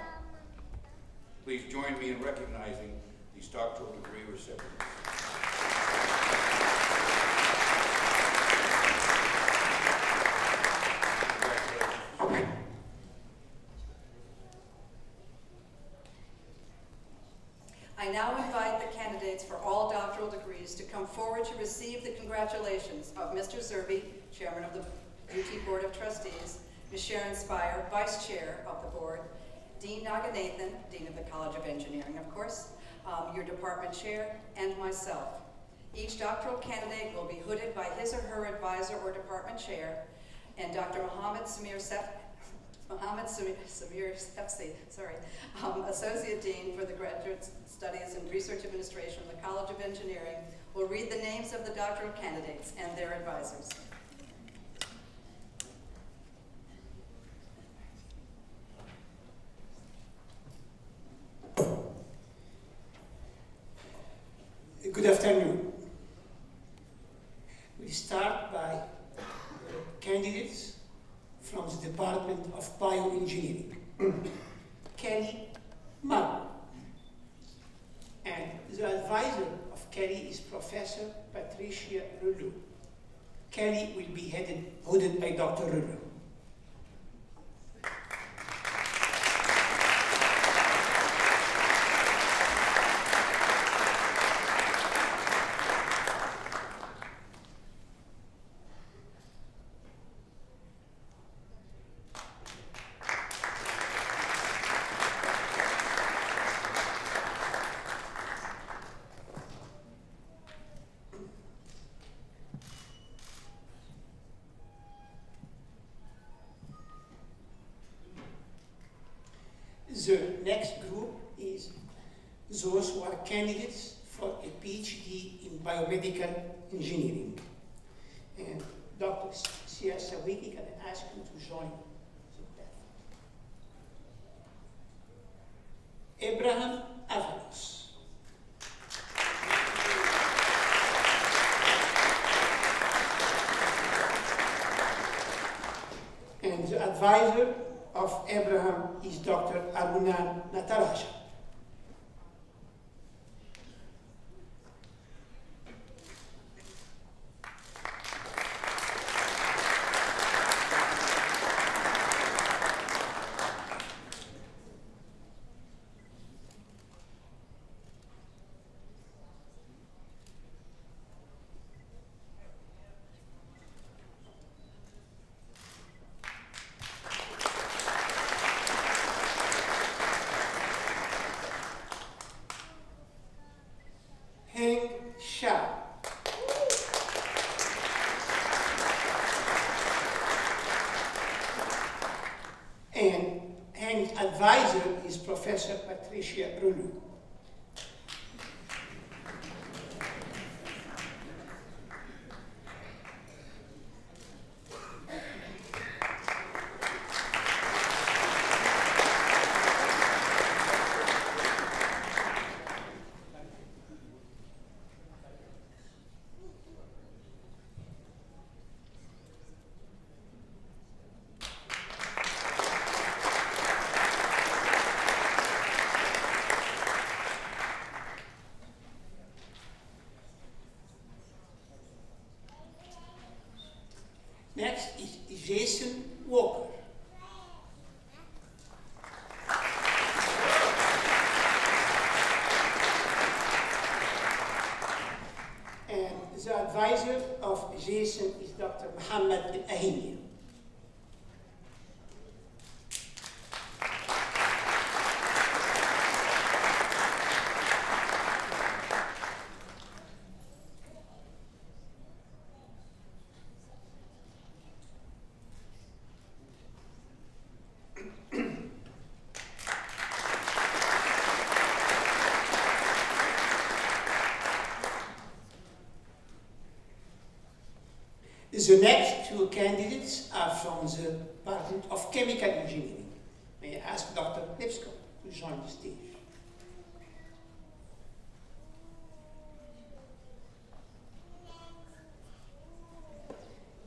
Please join me in recognizing these doctoral degree recipients. Congratulations. I now invite the candidates for all doctoral degrees to come forward to receive the congratulations of Mr. Zerbe, Chairman of the UT Board of Trustees, Ms. Sharon Spire, Vice Chair of the Board, Dean Naganathan, Dean of the College of Engineering, of course, your department chair, and myself. Each doctoral candidate will be hooded by his or her advisor or department chair, and Dr. Mohammed Samir Sefsi, Associate Dean for the Graduate Studies and Research Administration of the College of Engineering, will read the names of the doctoral candidates and their advisors. Good afternoon. We start by candidates from the Department of Bioengineering. Kelly Marlowe. And the advisor of Kelly is Professor Patricia Rouleau. Kelly will be hooded by Dr. Rouleau. The next group is those who are candidates for a PhD in biomedical engineering. And Dr. Sia Sawiti, can I ask you to join the platform? Abraham Avalos. And the advisor of Abraham is Dr. Aruna Nataraja. Professor Patricia Bruno. Next is Jason Walker. And the advisor of Jason is Dr. Muhammad Al-Ahimi. The next two candidates are from the Department of Chemical Engineering. May I ask Dr. Lipscomb to join the stage.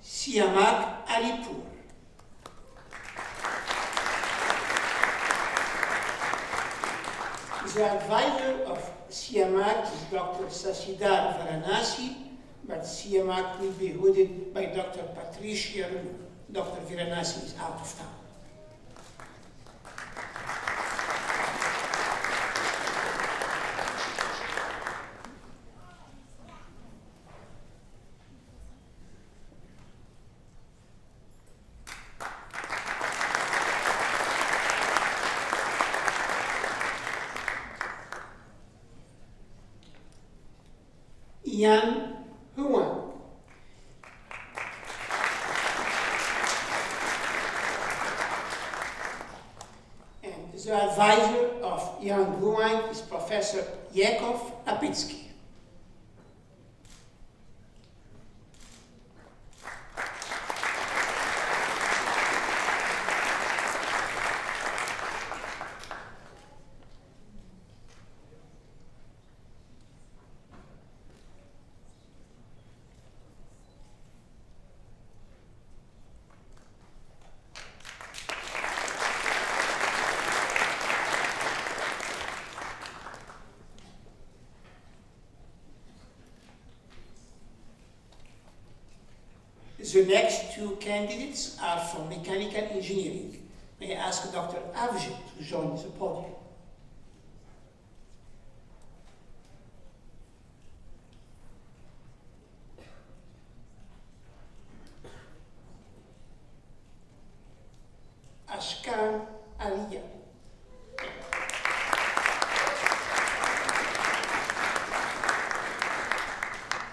Siamak Alipur. The advisor of Siamak is Dr. Sasidar Varanasi, but Siamak will be hooded by Dr. Patricia Bruno. Dr. Varanasi is out of town. Yan Huang. And the advisor of Yan Huang is Professor Yakov Lapitsky. The next two candidates are from mechanical engineering. May I ask Dr. Avji to join the podium. Ashkan Aliyah.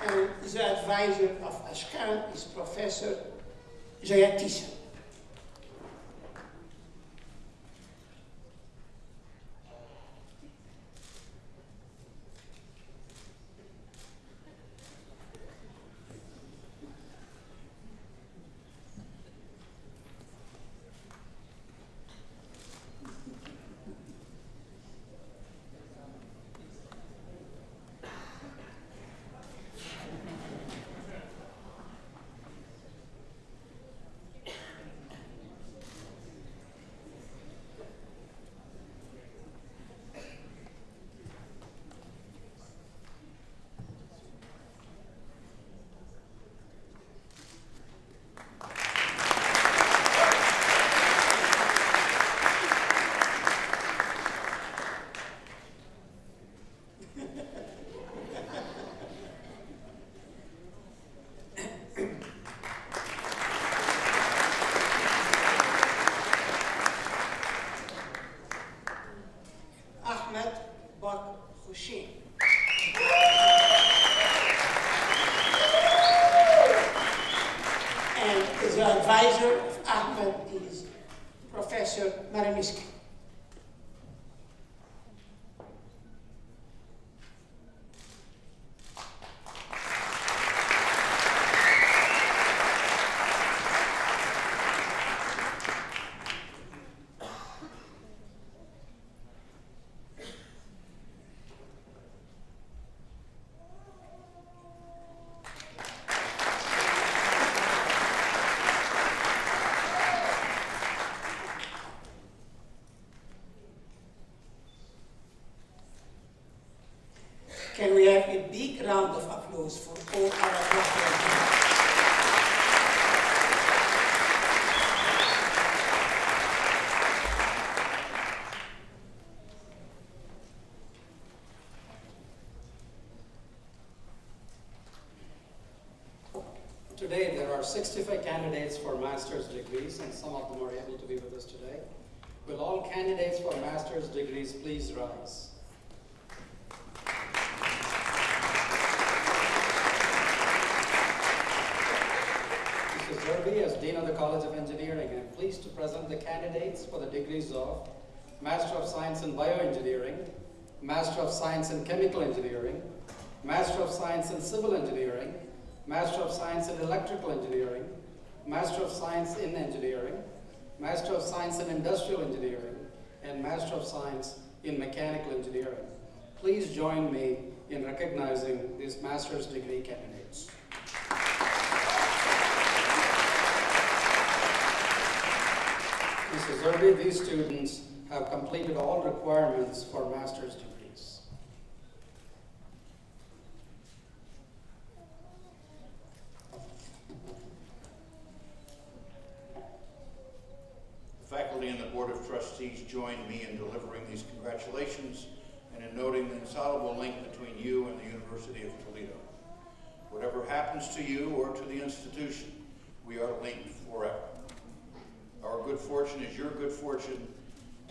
And the advisor of Ashkan is Professor Jayatisa. The advisor of Ahmed is Professor Maramiski. Can we have a big round of applause for all our graduates? Today, there are 65 candidates for master's degrees, and some of them are able to be with us today. Will all candidates for master's degrees please rise? Mr. Zerbe, as Dean of the College of Engineering, I am pleased to present the candidates for the degrees of Master of Science in Bioengineering, Master of Science in Chemical Engineering, Master of Science in Civil Engineering, Master of Science in Electrical Engineering, Master of Science in Engineering, Master of Science in Industrial Engineering, and Master of Science in Mechanical Engineering. Please join me in recognizing these master's degree candidates. Mr. Zerbe, these students have completed all requirements for master's degrees. The faculty and the Board of Trustees join me in delivering these congratulations and in noting the insoluble link between you and the University of Toledo. Whatever happens to you or to the institution, we are linked forever. Our good fortune is your good fortune.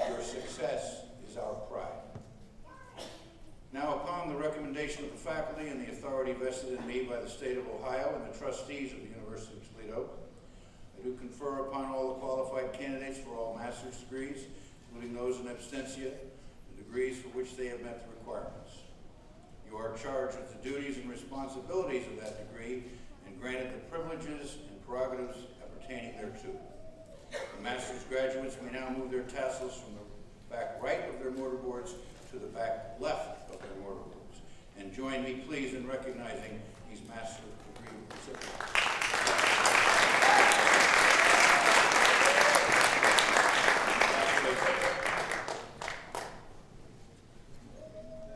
Your success is our pride. Now, upon the recommendation of the faculty and the authority vested in me by the state of Ohio and the trustees of the University of Toledo, I do confer upon all the qualified candidates for all master's degrees, including those in absentia, the degrees for which they have met the requirements. You are charged with the duties and responsibilities of that degree and granted the privileges and prerogatives appertaining thereto. The master's graduates may now move their tassels from the back right of their mortarboards to the back left of their mortarboards. And join me, please, in recognizing these master's degree recipients.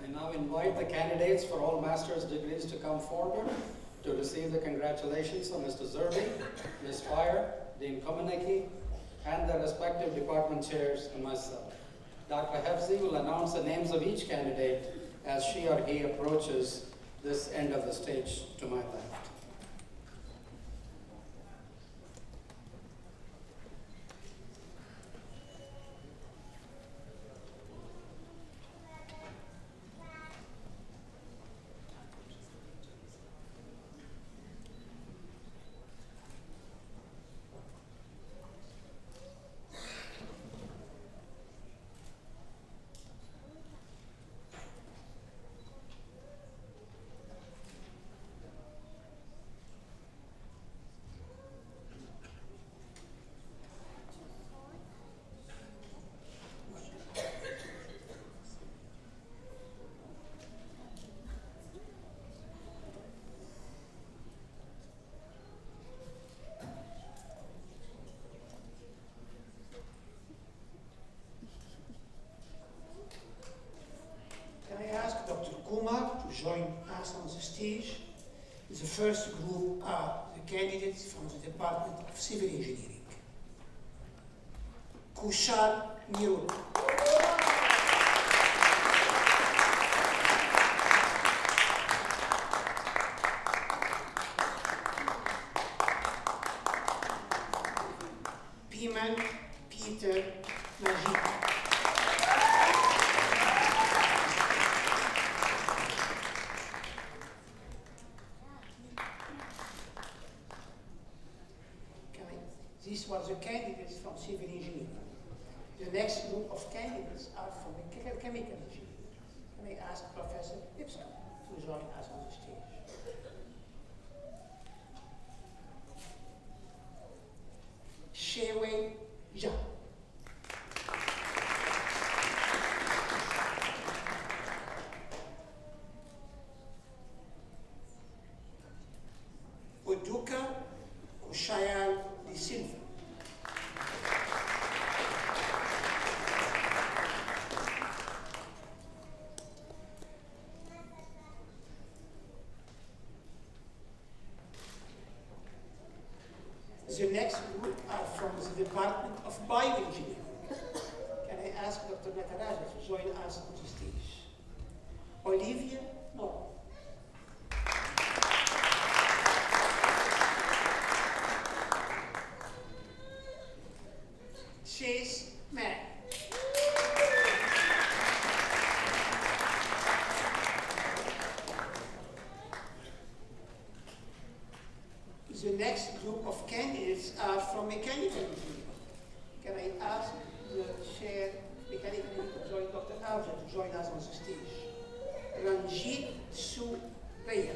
I now invite the candidates for all master's degrees to come forward to receive the congratulations of Mr. Zerbe, Ms. Fire, Dean Komenecki, and their respective department chairs and myself. Dr. Hefzi will announce the names of each candidate as she or he approaches this end of the stage to my left. To join us on the stage. The first group are the candidates from the Department of Civil Engineering. Kushal Nirul. Piman Peter Najib. These were the candidates from civil engineering. The next group of candidates are from chemical engineering. Can I ask Professor Ipscombe to join us on the stage? Shewe Zhang. Oduka Kushayal de Silva. The next group are from the Department of Bioengineering. Can I ask Dr. Nataraja to join us on the stage? Olivia Moore. Chase Mann. The next group of candidates are from mechanical engineering. Can I ask the chair mechanical engineering to join Dr. Arja to join us on the stage? Ranjit Suraya.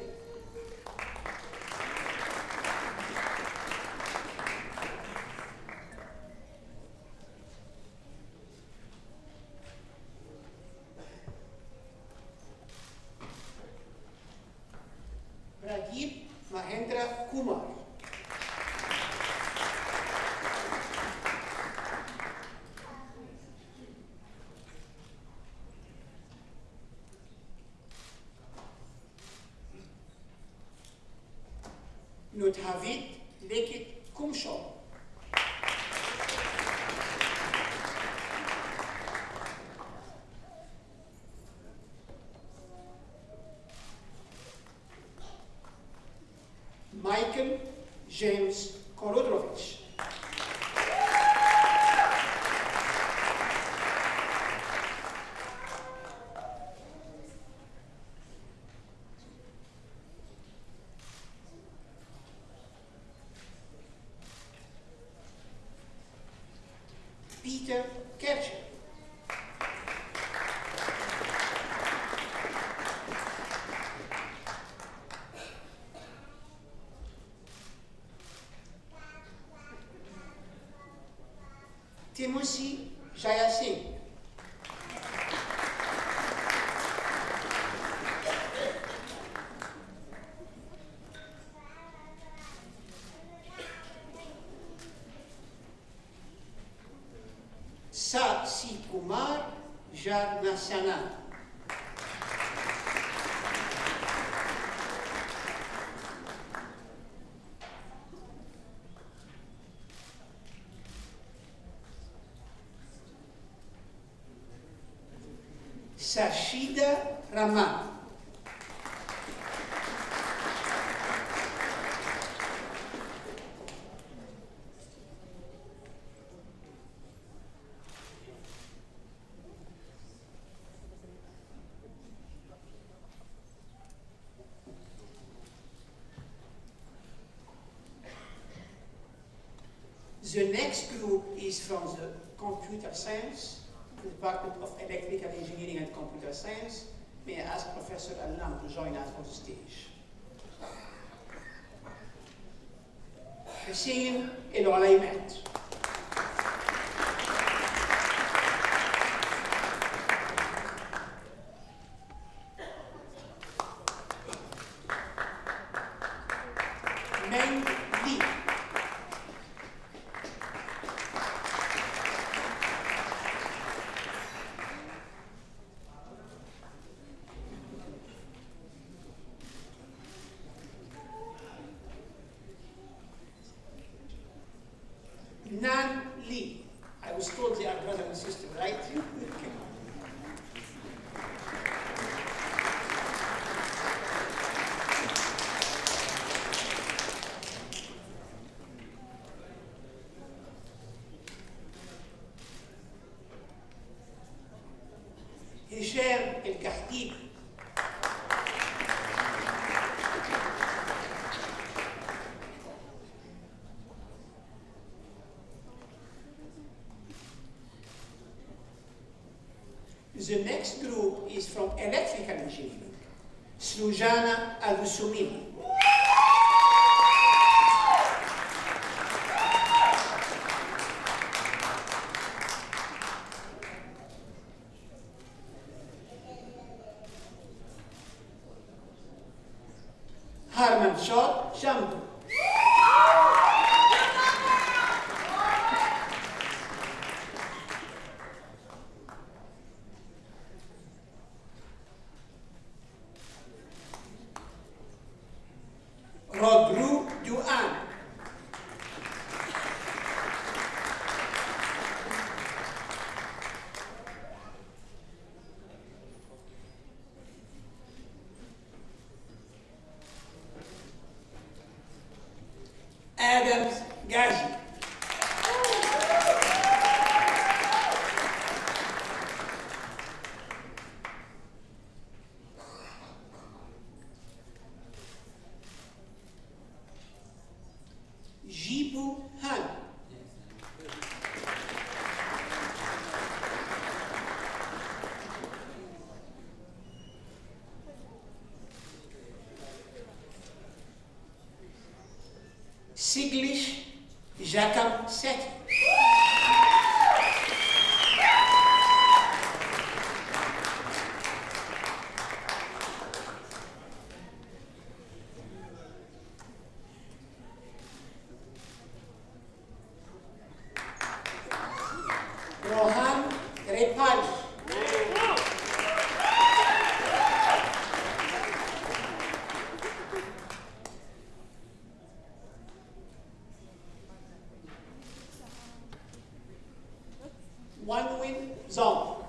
Rajiv Mahendra Kumar. Nuthavit Lekit Kumshol. Michael James Kolodrovich. Peter Kercher. Timothy Jayasingh. Satsi Kumar Jarnasana. Sashida Raman. The next group is from the computer science, the Department of Electrical Engineering and Computer Science. May I ask Professor Alam to join us on the stage? Hussein El Olaymat. Meng Li. Nan Li. I was told they are brother and sister, right? هشام الكحتيب. The next group is from electrical engineering. Slujana Alusumini. Harman Shah Jambu. Rodru Duan. Siglish Jakam Seti. Rohan Repali. Wanwin Zong.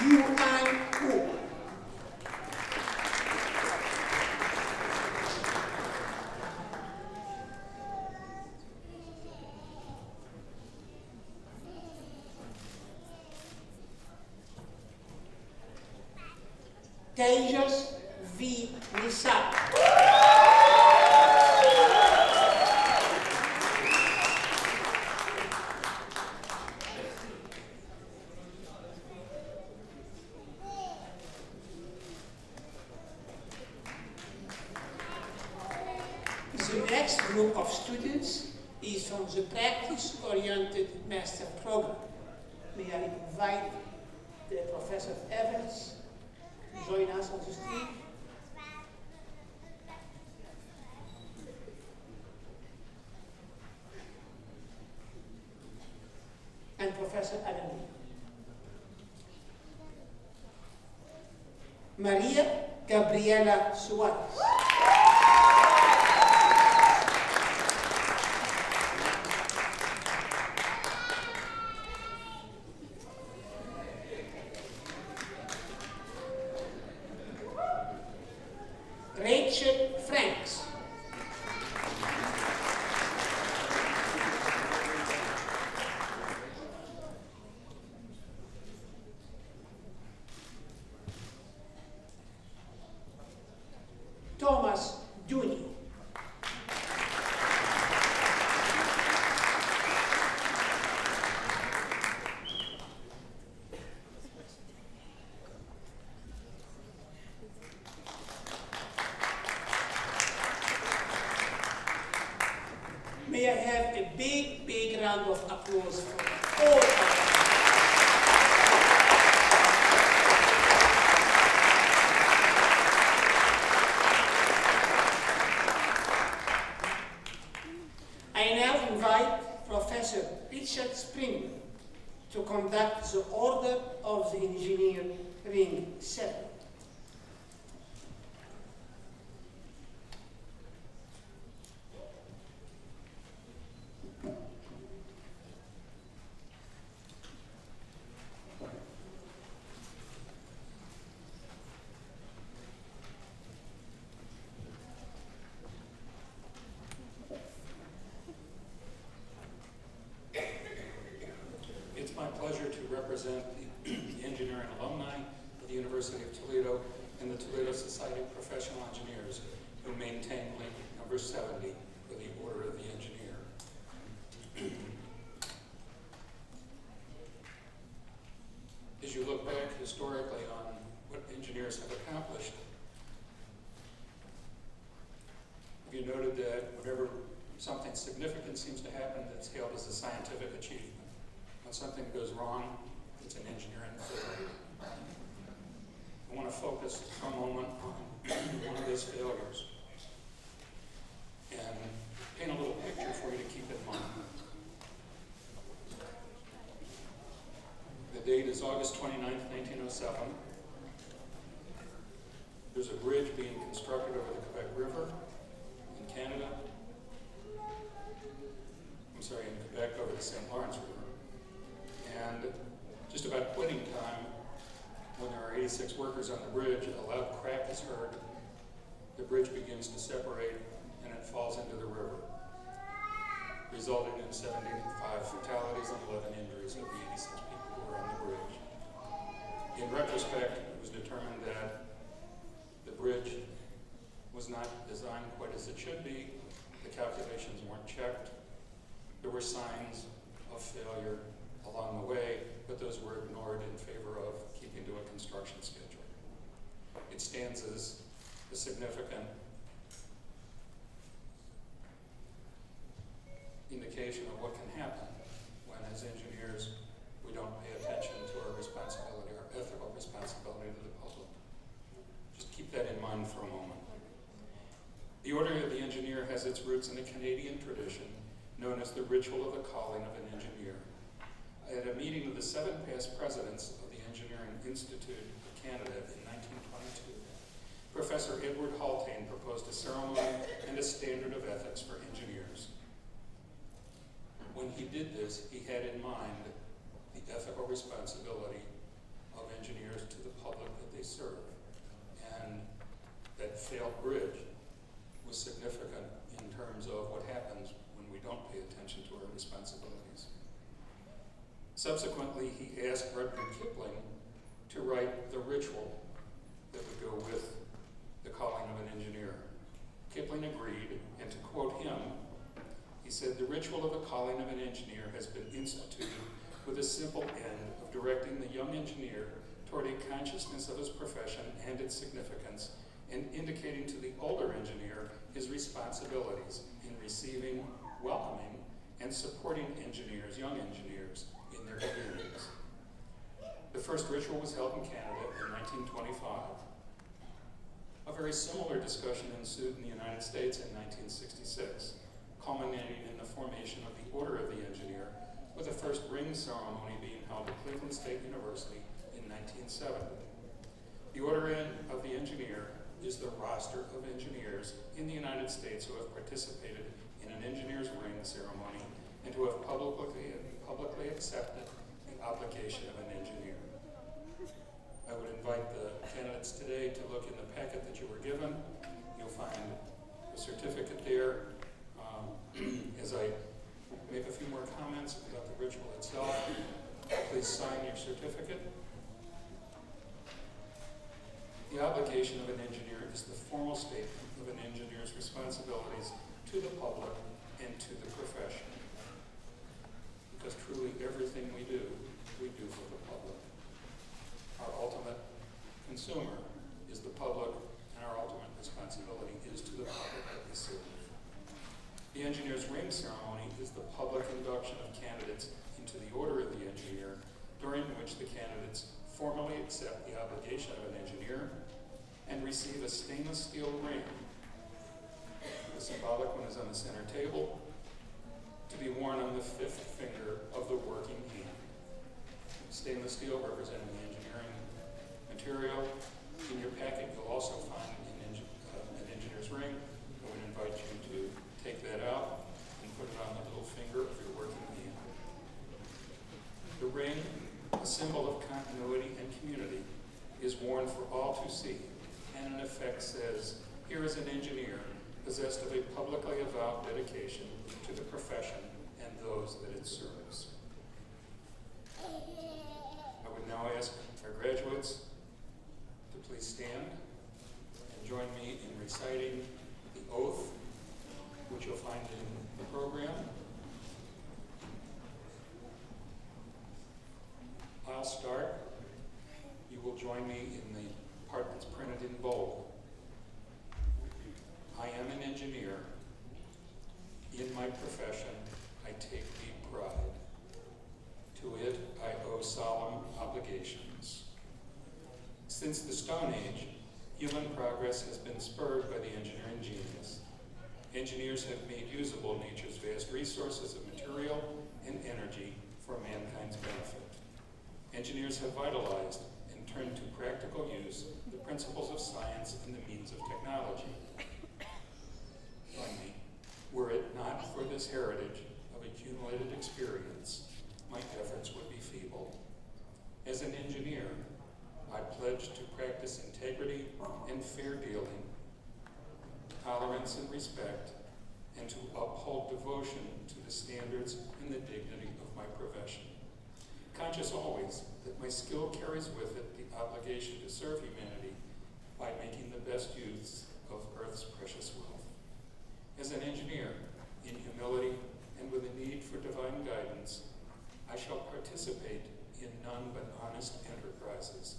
Yuan Wu. Tejas V. Nisa. The next group of students is from the practice-oriented master program. May I invite the Professor Evans to join us on the stage? And Professor Adam. Maria Gabriela Suarez. Rachel Franks. Thomas Duni. May I have a big, big round of applause for all of them. I now invite Professor Richard Springer to conduct the Order of the Engineering ceremony. It's my pleasure to represent the engineering alumni of the University of Toledo and the Toledo Society of Professional Engineers who maintain link number 70 for the Order of the Engineer. As you look back historically on what engineers have accomplished, have you noted that whenever something significant seems to happen, that's hailed as a scientific achievement? When something goes wrong, it's an engineering failure. I want to focus for a moment on one of those failures and paint a little picture for you to keep in mind. The date is August 29th, 1907. There's a bridge being constructed over the Quebec River in Canada. In Quebec over the St. Lawrence River. And just about quitting time, when there are 86 workers on the bridge, a loud crack is heard. The bridge begins to separate and it falls into the river, resulting in 75 fatalities and 11 injuries of the 86 people who were on the bridge. In retrospect, it was determined that the bridge was not were signs of failure along the way, but those were ignored in favor of keeping to a construction schedule. It stands as a significant indication of what can happen when, as engineers, we don't pay attention to our responsibility, our ethical responsibility to the public. Just keep that in mind for a moment. The Order of the Engineer has its roots in a Canadian tradition known as the ritual of the calling of an engineer. At a meeting of the 7 past presidents of the Engineering Institute of Canada in 1922, Professor Edward Haltane proposed a ceremony and a standard of ethics for engineers. When he did this, he had in mind the ethical responsibility of engineers to the public that they serve. And that failed bridge was significant in terms of what happens when we don't pay attention to our responsibilities. Subsequently, he asked Rudyard Kipling to write the ritual that would go with the calling of an engineer. Kipling agreed, and to quote him, he said, "The ritual of the calling of an engineer has been instituted with a simple end of directing the young engineer toward a consciousness of his profession and its significance, and indicating to the older engineer his responsibilities in receiving, welcoming, and supporting engineers, young engineers, in their communities." The first ritual was held in Canada in 1925. A very similar discussion ensued in the United States in 1966, culminating in the formation of the Order of the Engineer, with the first ring ceremony being held at Cleveland State University in 1970. The Order of the Engineer is the roster of engineers in the United States who have participated in an engineer's ring ceremony and who have publicly accepted the obligation of an engineer. I would invite the candidates today to look in the packet that you were given. You'll find a certificate there. As I make a few more comments about the ritual itself, please sign your certificate. The obligation of an engineer is the formal statement of an engineer's responsibilities to the public and to the profession. Because truly everything we do for the public. Our ultimate consumer is the public, and our ultimate responsibility is to the public that we serve. The engineer's ring ceremony is the public induction of candidates into the Order of the Engineer, during which the candidates formally accept the obligation of an engineer and receive a stainless steel ring. The symbolic one is on the center table, to be worn on the 5th finger of the working hand. Stainless steel representing the engineering material. In your packet, you'll also find an engineer's ring. I would invite you to take that out and put it on the little finger of your working hand. The ring, a symbol of continuity and community, is worn for all to see, and in effect says, here is an engineer possessed of a publicly avowed dedication to the profession and those that it serves. I would now ask our graduates to please stand and join me in reciting the oath, which you'll find in the program. I'll start. You will join me in the part that's printed in bold. I am an engineer. In my profession, I take deep pride. To it, I owe solemn obligations. Since the Stone Age, human progress has been spurred by the engineering genius. Engineers have made usable nature's vast resources of material and energy for mankind's benefit. Engineers have vitalized and turned to practical use the principles of science and the means of technology. Join me. Were it not for this heritage of accumulated experience, my efforts would be feeble. As an engineer, I pledge to practice integrity and fair dealing, tolerance and respect, and to uphold devotion to the standards and the dignity of my profession. Conscious always that my skill carries with it the obligation to serve humanity by making the best use of Earth's precious wealth. As an engineer, in humility and with a need for divine guidance, I shall participate in none but honest enterprises.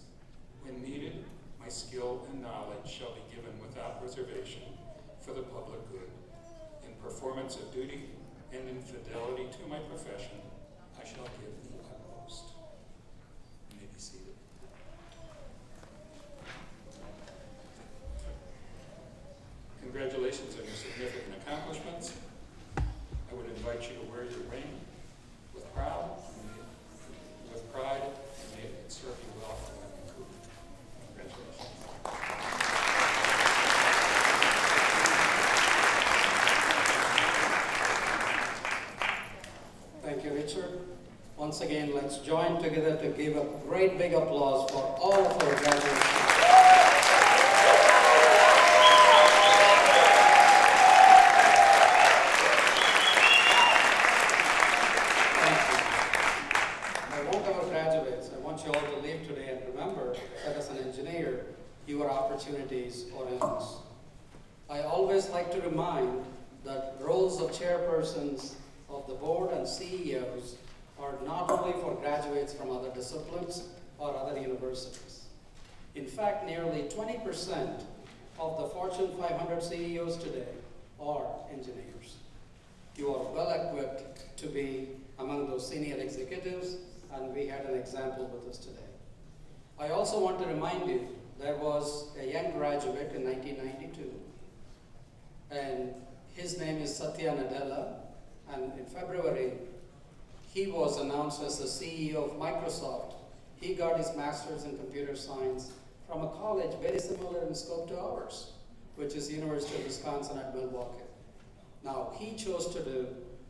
When needed, my skill and knowledge shall be given without reservation for the public good. In performance of duty and in fidelity to my profession, I shall give the utmost. You may be seated. Congratulations on your significant accomplishments. I would invite you to wear your ring with pride, and may it serve you well for life in Cooper. Congratulations. Thank you, Richard. Once again, let's join together to give a great big applause for all of our graduates. I want you all to leave today and remember that as an engineer, your opportunities are endless. I always like to remind that roles of chairpersons of the board and CEOs are not only for graduates from other disciplines or other universities. In fact, nearly 20% of the Fortune 500 CEOs today are engineers. You are well equipped to be among those senior executives, and we had an example with us today. I also want to remind you, there was a young graduate in 1992, and his name is Satya Nadella, and in February, he was announced as the CEO of Microsoft. He got his master's in computer science from a college very similar in scope to ours, which is University of Wisconsin at Milwaukee. Now, he chose to do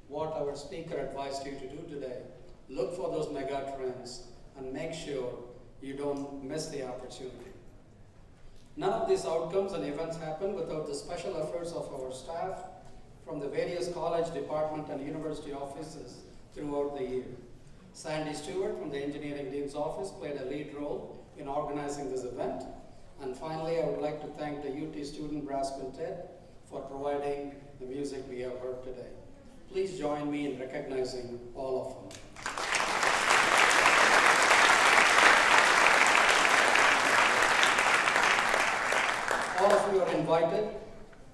what our speaker advised you to do today. Look for those mega trends and make sure you don't miss the opportunity. None of these outcomes and events happen without the special efforts of our staff from the various college, department, and university offices throughout the year. Sandy Stewart from the Engineering Dean's Office played a lead role in organizing this event. And finally, I would like to thank the UT Student Brass Quintet for providing the music we have heard today. Please join me in recognizing all of them. All of you are invited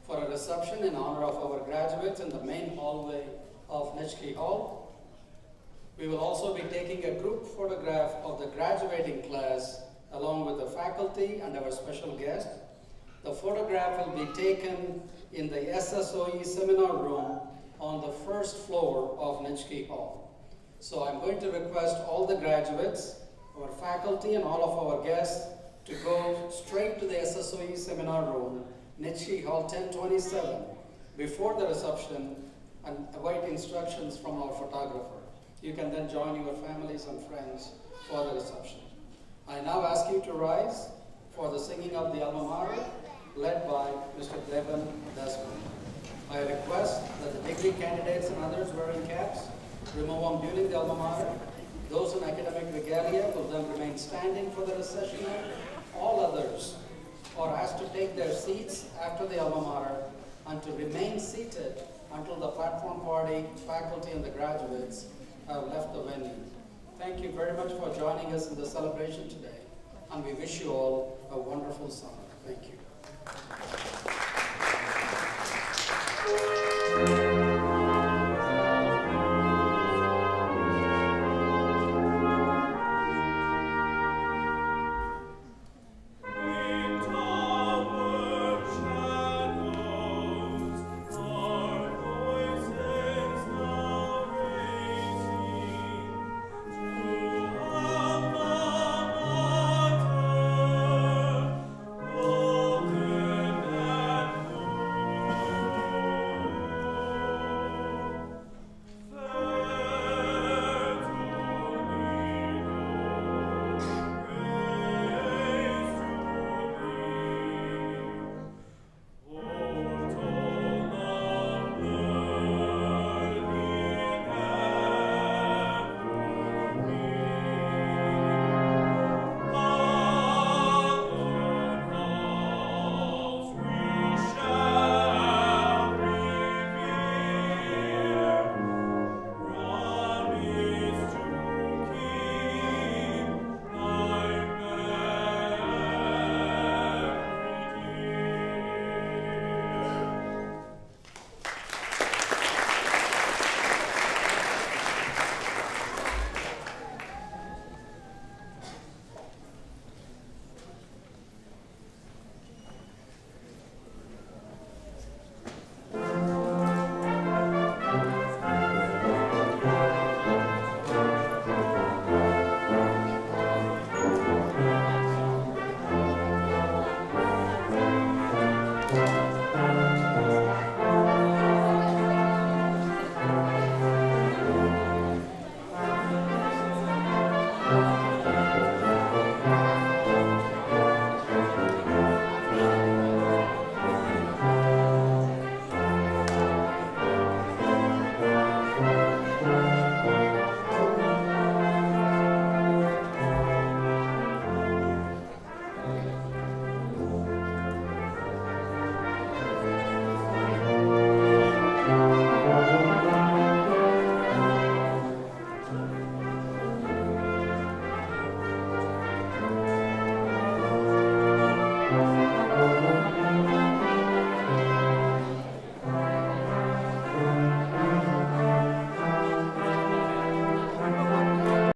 for a reception in honor of our graduates in the main hallway of Nitschke Hall. We will also be taking a group photograph of the graduating class along with the faculty and our special guest. The photograph will be taken in the SSOE seminar room on the first floor of Nitschke Hall. So I'm going to request all the graduates, our faculty, and all of our guests to go straight to the SSOE seminar room, Nitschke Hall 1027, before the reception and await instructions from our photographer. You can then join your families and friends for the reception. I now ask you to rise for the singing of the alma mater, led by Mr. Devon Desmond. I request that the degree candidates and others wearing caps remove them during the alma mater. Those in academic regalia will then remain standing for the recessional. All others are asked to take their seats after the alma mater and to remain seated until the platform party, faculty, and the graduates have left the venue. Thank you very much for joining us in the celebration today, and we wish you all a wonderful summer. Thank you.